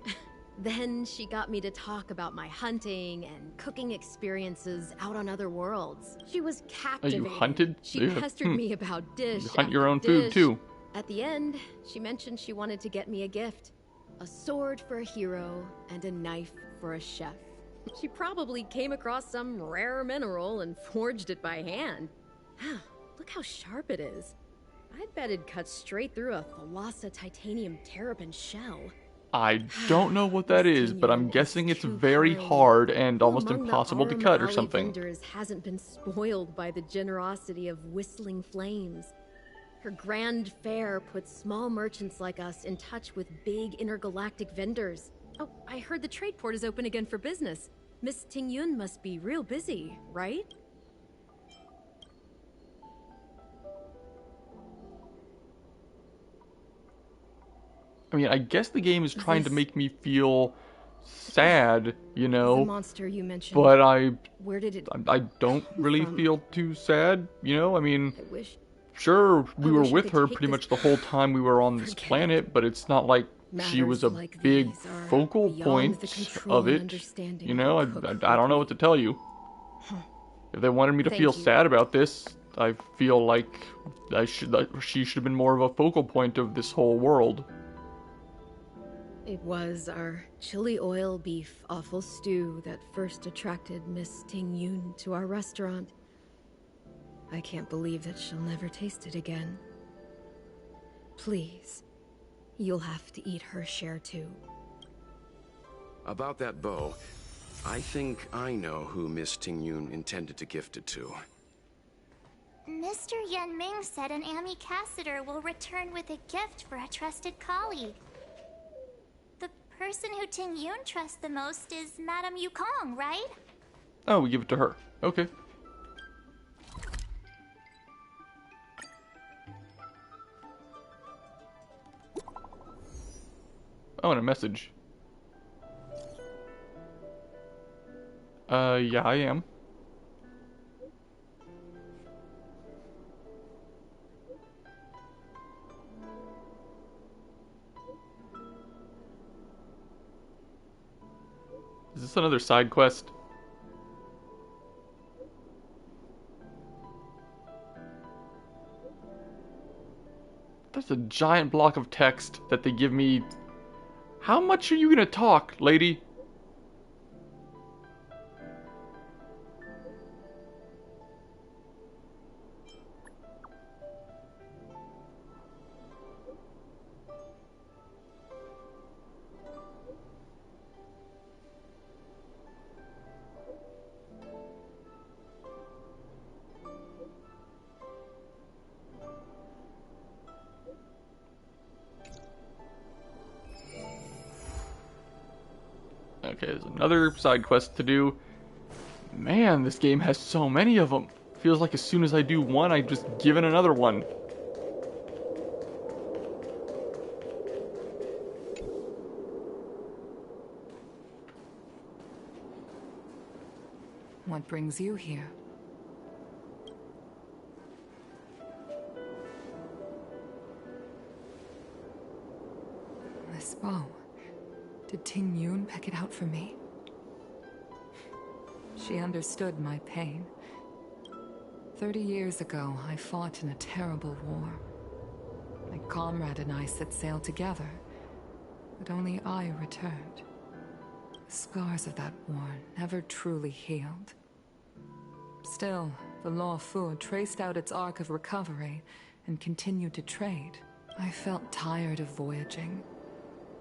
Speaker 23: Then she got me to talk about my hunting and cooking experiences out on other worlds. She was captivated.
Speaker 1: Oh, you hunted?
Speaker 23: She pestered me about dish.
Speaker 1: You hunt your
Speaker 23: after
Speaker 1: own food
Speaker 23: dish.
Speaker 1: too.
Speaker 23: At the end, she mentioned she wanted to get me a gift. A sword for a hero and a knife for a chef. She probably came across some rare mineral and forged it by hand. Look how sharp it is. I bet it'd cut straight through a Thalassa titanium terrapin shell.
Speaker 1: I don't know what that is, but I'm guessing it's very hard and almost impossible to cut or something.
Speaker 23: Vendors hasn't been spoiled by the generosity of whistling flames. Her grand fair puts small merchants like us in touch with big intergalactic vendors. Oh, I heard the trade port is open again for business. Miss Tingyun must be real busy, right?
Speaker 1: I mean, I guess the game is trying to
Speaker 23: This-
Speaker 1: make me feel sad, you
Speaker 23: The
Speaker 1: know,
Speaker 23: monster you mentioned.
Speaker 1: but
Speaker 23: Where did it
Speaker 1: I don't really
Speaker 23: from?
Speaker 1: feel too sad, you know? I mean,
Speaker 23: I wish
Speaker 1: sure, we
Speaker 23: I
Speaker 1: were
Speaker 23: wish I
Speaker 1: with
Speaker 23: could
Speaker 1: her
Speaker 23: take
Speaker 1: pretty
Speaker 23: this-
Speaker 1: much the whole time we were on this
Speaker 23: Forget
Speaker 1: planet, but it's not like she was a
Speaker 23: Matters like
Speaker 1: big
Speaker 23: these are
Speaker 1: focal
Speaker 23: beyond
Speaker 1: point
Speaker 23: the control
Speaker 1: of
Speaker 23: and
Speaker 1: it.
Speaker 23: understanding
Speaker 1: You know,
Speaker 23: of Cook
Speaker 1: I don't know what to tell you. If they wanted me to
Speaker 23: Thank
Speaker 1: feel
Speaker 23: you.
Speaker 1: sad about this, I feel like she should have been more of a focal point of this whole world.
Speaker 23: It was our chili oil beef offal stew that first attracted Miss Tingyun to our restaurant. I can't believe that she'll never taste it again. Please, you'll have to eat her share too.
Speaker 9: About that bow, I think I know who Miss Tingyun intended to gift it to.
Speaker 2: Mr. Yan Ming said an ambassador will return with a gift for a trusted colleague. The person who Tingyun trusts the most is Madame Yukong, right?
Speaker 1: Oh, we give it to her. Okay. Oh, and a message. Yeah, I am. Is this another side quest? That's a giant block of text that they give me. How much are you gonna talk, lady? Okay, there's another side quest to do. Man, this game has so many of them. Feels like as soon as I do one, I just given another one.
Speaker 20: What brings you here? This bow. Did Tingyun pick it out for me? She understood my pain. 30 years ago, I fought in a terrible war. My comrade and I set sail together, but only I returned. The scars of that war never truly healed. Still, the Law Fu traced out its arc of recovery and continued to trade. I felt tired of voyaging,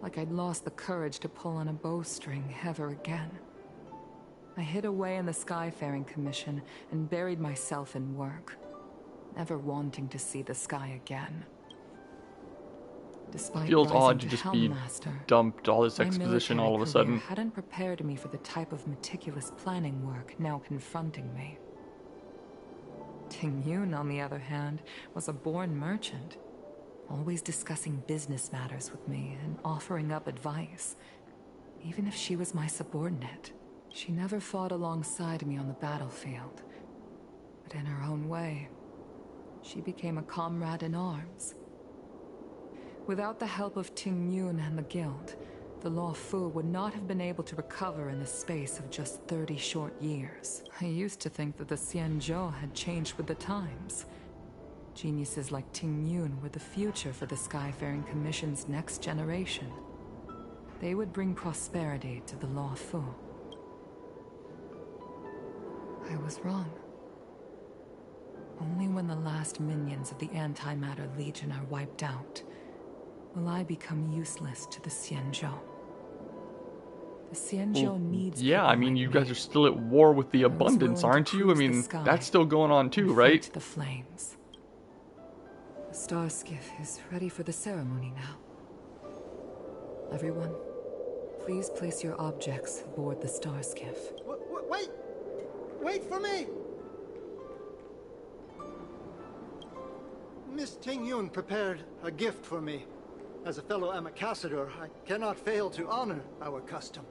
Speaker 20: like I'd lost the courage to pull on a bowstring ever again. I hid away in the Skyfaring Commission and buried myself in work, never wanting to see the sky again. Despite
Speaker 1: Feels
Speaker 20: rising
Speaker 1: odd to just be
Speaker 20: Helmmaster,
Speaker 1: dumped all this
Speaker 20: my
Speaker 1: exposition
Speaker 20: military
Speaker 1: all of a
Speaker 20: career
Speaker 1: sudden.
Speaker 20: hadn't prepared me for the type of meticulous planning work now confronting me. Tingyun, on the other hand, was a born merchant, always discussing business matters with me and offering up advice, even if she was my subordinate. She never fought alongside me on the battlefield, but in her own way, she became a comrade in arms. Without the help of Tingyun and the Guild, the Law Fu would not have been able to recover in the space of just 30 short years. I used to think that the Xianzhou had changed with the times. Geniuses like Tingyun were the future for the Skyfaring Commission's next generation. They would bring prosperity to the Law Fu. I was wrong. Only when the last minions of the Antimatter Legion are wiped out will I become useless to the Xianzhou. The Xianzhou needs
Speaker 1: Yeah, I mean, you guys are still at war with the Abundance, aren't you? I mean, that's still going on too, right?
Speaker 20: the flames. The star skiff is ready for the ceremony now. Everyone, Please place your objects aboard the star skiff.
Speaker 3: Wait! Wait for me! Miss Ting Yun prepared a gift for me. As a fellow ambassador, I cannot fail to honor our custom.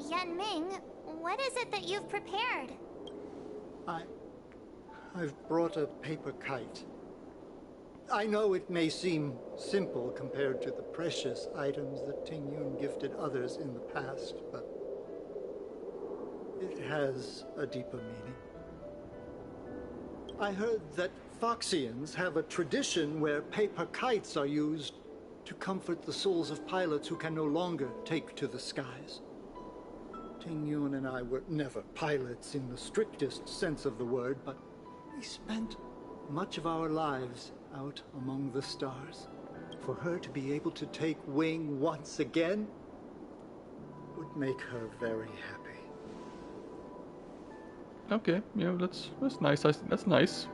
Speaker 2: Yan Ming, what is it that you've prepared?
Speaker 3: I've brought a paper kite. I know it may seem simple compared to the precious items that Ting Yun gifted others in the past, but it has a deeper meaning. I heard that Foxians have a tradition where paper kites are used to comfort the souls of pilots who can no longer take to the skies. Ting Yun and I were never pilots in the strictest sense of the word, but we spent much of our lives out among the stars. For her to be able to take wing once again would make her very happy.
Speaker 1: Okay, yeah, that's nice. That's nice.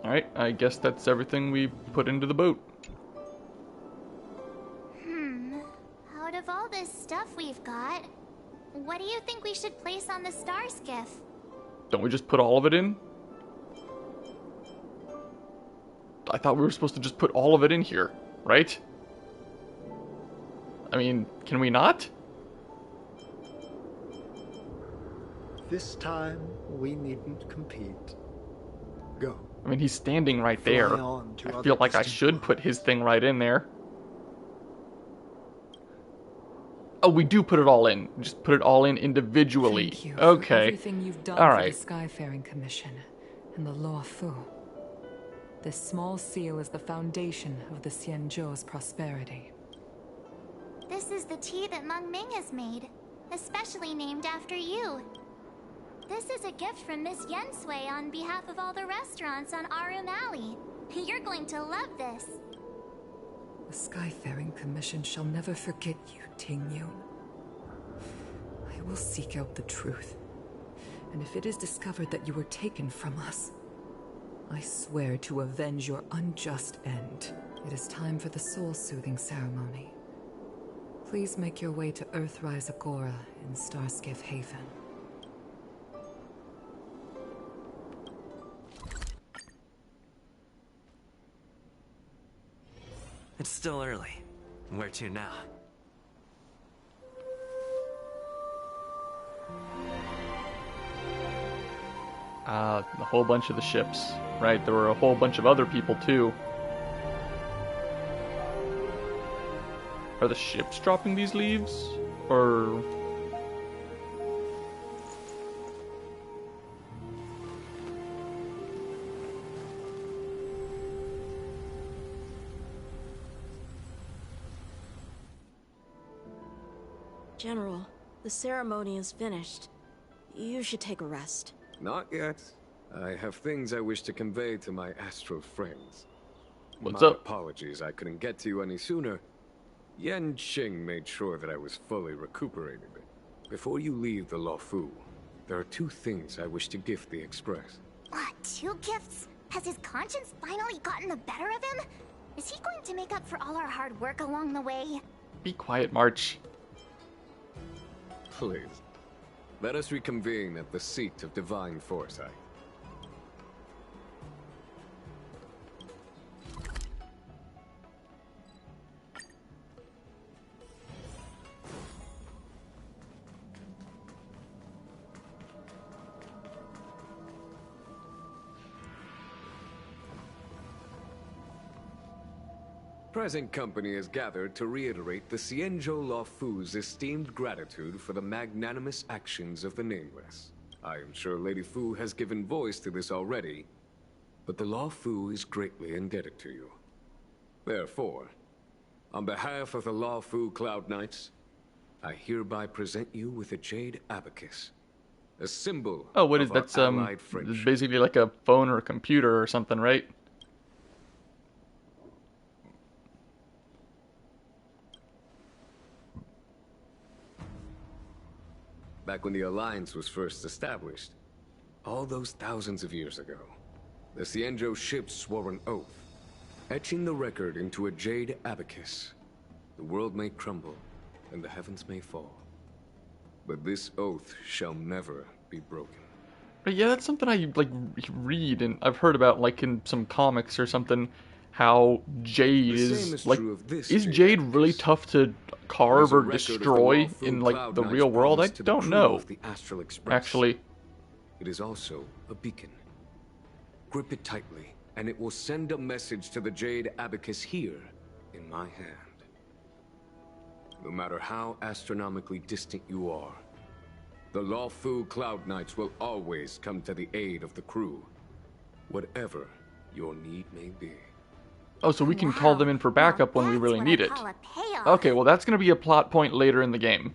Speaker 1: Alright, I guess that's everything we put into the boat.
Speaker 2: Out of all this stuff we've got, what do you think we should place on the star skiff?
Speaker 1: Don't we just put all of it in? I thought we were supposed to just put all of it in here, right? I mean, can we not?
Speaker 3: This time, we needn't compete. Go.
Speaker 1: I mean, he's standing right there. I feel like I should put his thing right in there. Oh, we do put it all in. Just put it all in individually.
Speaker 20: Thank you
Speaker 1: okay.
Speaker 20: for everything you've done
Speaker 1: all
Speaker 20: for
Speaker 1: right.
Speaker 20: the Skyfaring Commission and the Law Fu. This small seal is the foundation of the Xianzhou's prosperity.
Speaker 2: This is the tea that Meng Ming has made, especially named after you. This is a gift from Miss Yen Sui on behalf of all the restaurants on Arum Alley. You're going to love this.
Speaker 20: The Skyfaring Commission shall never forget you, Ting Yun. I will seek out the truth. And if it is discovered that you were taken from us, I swear to avenge your unjust end. It is time for the soul-soothing ceremony. Please make your way to Earthrise Agora in Starskiff Haven.
Speaker 12: It's still early. Where to now?
Speaker 1: A whole bunch of the ships, right? There were a whole bunch of other people too. Are the ships dropping these leaves? Or...
Speaker 10: General, the ceremony is finished. You should take a rest.
Speaker 5: Not yet. I have things I wish to convey to my astral friends.
Speaker 1: What's
Speaker 5: My
Speaker 1: up?
Speaker 5: apologies I couldn't get to you any sooner. Yen Qing made sure that I was fully recuperated. Before you leave the Law Fu, there are two things I wish to gift the Express.
Speaker 2: What, 2 gifts? Has his conscience finally gotten the better of him? Is he going to make up for all our hard work along the way?
Speaker 1: Be quiet, March.
Speaker 5: Please, let us reconvene at the seat of divine foresight. Present company is gathered to reiterate the Xianzhou Law Fu's esteemed gratitude for the magnanimous actions of the Nameless. I am sure Lady Fu has given voice to this already, but the Law Fu is greatly indebted to you. Therefore, on behalf of the Law Fu Cloud Knights, I hereby present you with a jade abacus, a symbol
Speaker 1: Oh, what is
Speaker 5: of our
Speaker 1: that's
Speaker 5: allied
Speaker 1: it's
Speaker 5: friendship.
Speaker 1: basically like a phone or a computer or something, right?
Speaker 5: Back when the Alliance was first established, All those thousands of years ago, the Xianzhou ships swore an oath, etching the record into a jade abacus. The world may crumble, and the heavens may fall, but this oath shall never be broken.
Speaker 1: Yeah, that's something I like read and I've heard about, like in some comics or something. How jade is like, is jade really tough to carve or destroy in like the real world? I don't know. Actually,
Speaker 5: it is also a beacon. Grip it tightly, and it will send a message to the jade abacus here in my hand. No matter how astronomically distant you are, the Luofu Cloud Knights will always come to the aid of the crew, whatever your need may be.
Speaker 1: oh, so we can call them in for backup when we really need it. Okay, well that's going to be a plot point later in the game.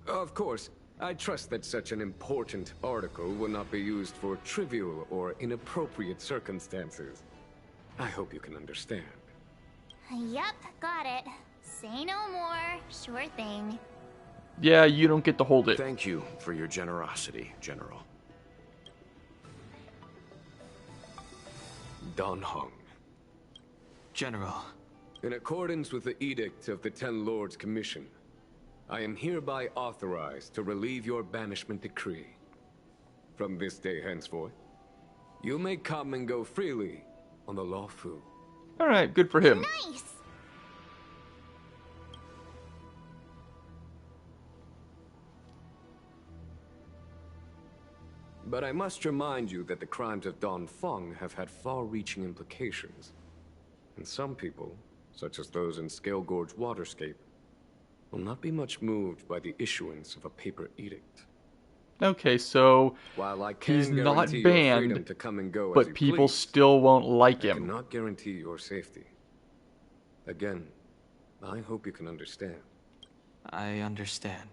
Speaker 5: Of course, I trust that such an important article will not be used for trivial or inappropriate circumstances. I hope you can understand.
Speaker 2: Yep, got it. Say no more. Sure thing.
Speaker 1: Yeah, you don't get to hold it.
Speaker 9: Thank you for your generosity, General.
Speaker 5: Dan Heng.
Speaker 15: General.
Speaker 5: In accordance with the Edict of the Ten Lords Commission, I am hereby authorized to relieve your banishment decree. From this day henceforth, you may come and go freely on the Luofu.
Speaker 1: Alright, good for him.
Speaker 2: Nice!
Speaker 5: But I must remind you that the crimes of Dan Feng have had far-reaching implications. And some people, such as those in Scale Gorge Waterscape, will not be much moved by the issuance of a paper edict.
Speaker 1: Okay, so
Speaker 5: while I can
Speaker 1: he's not
Speaker 5: guarantee your
Speaker 1: banned,
Speaker 5: freedom to come and go as
Speaker 1: but
Speaker 5: you
Speaker 1: people
Speaker 5: please,
Speaker 1: still won't like
Speaker 5: I
Speaker 1: him.
Speaker 5: cannot guarantee your safety. Again, I hope you can understand.
Speaker 15: I understand.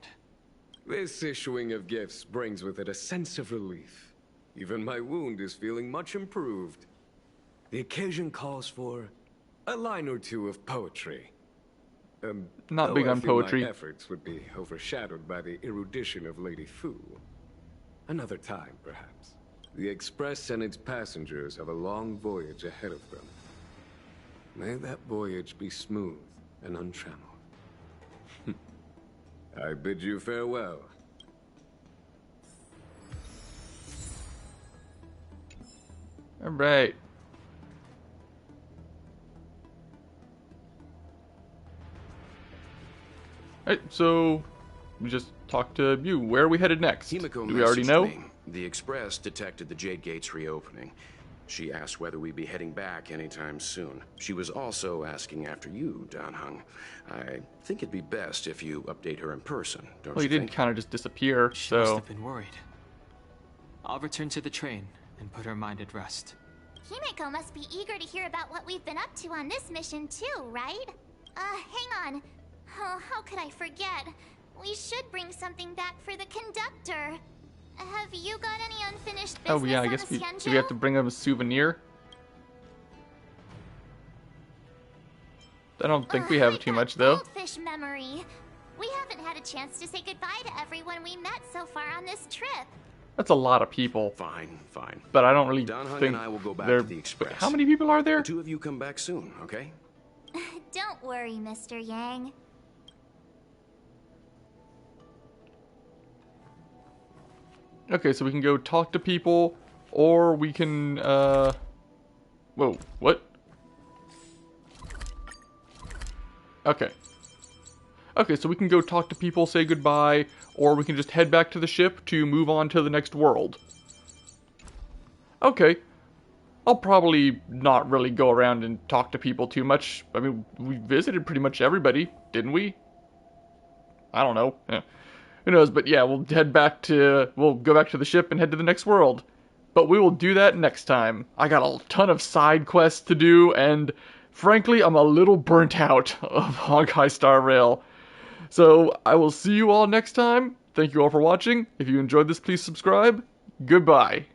Speaker 5: This issuing of gifts brings with it a sense of relief. Even my wound is feeling much improved. The occasion calls for a line or two of poetry.
Speaker 1: Not big
Speaker 5: though I
Speaker 1: on
Speaker 5: feel
Speaker 1: poetry.
Speaker 5: My efforts would be overshadowed by the erudition of Lady Fu. Another time, perhaps. The Express and its passengers have a long voyage ahead of them. May that voyage be smooth and untrammeled. I bid you farewell.
Speaker 1: Alright. Alright, so we just talked to you. Where are we headed next?
Speaker 9: Himiko
Speaker 1: Do we already know?
Speaker 9: messaged me. The Express detected the Jade Gates reopening. She asked whether we'd be heading back anytime soon. She was also asking after you, Dan Heng. I think it'd be best if you update her in person, don't
Speaker 1: Well, he
Speaker 9: you
Speaker 1: did
Speaker 9: think?
Speaker 1: kind of just disappear,
Speaker 15: She must
Speaker 1: so...
Speaker 15: have been worried. I'll return to the train and put her mind at rest.
Speaker 2: Himiko must be eager to hear about what we've been up to on this mission too, right? Hang on. Oh, how could I forget? We should bring something back for the conductor. Have you got any unfinished business
Speaker 1: Oh yeah, I
Speaker 2: on
Speaker 1: guess
Speaker 2: the
Speaker 1: do we
Speaker 2: Xianzhou?
Speaker 1: have to bring him a souvenir? I don't think we have too much, though.
Speaker 2: Goldfish memory. We haven't had a chance to say goodbye to everyone we met so far on this trip.
Speaker 1: That's a lot of people.
Speaker 9: Fine.
Speaker 1: But I don't really
Speaker 9: Dan Heng
Speaker 1: think
Speaker 9: and I will go back
Speaker 1: they're...
Speaker 9: to the Express.
Speaker 1: How many people are there?
Speaker 9: The two of you come back soon, okay?
Speaker 2: Don't worry, Mr. Yang.
Speaker 1: Okay, so we can go talk to people, or we can, Whoa, what? Okay. Okay, so we can go talk to people, say goodbye, or we can just head back to the ship to move on to the next world. Okay. I'll probably not really go around and talk to people too much. I mean, we visited pretty much everybody, didn't we? I don't know. Yeah. Who knows, but yeah, we'll go back to the ship and head to the next world. But we will do that next time. I got a ton of side quests to do, and frankly, I'm a little burnt out of Honkai Star Rail. So, I will see you all next time. Thank you all for watching. If you enjoyed this, please subscribe. Goodbye.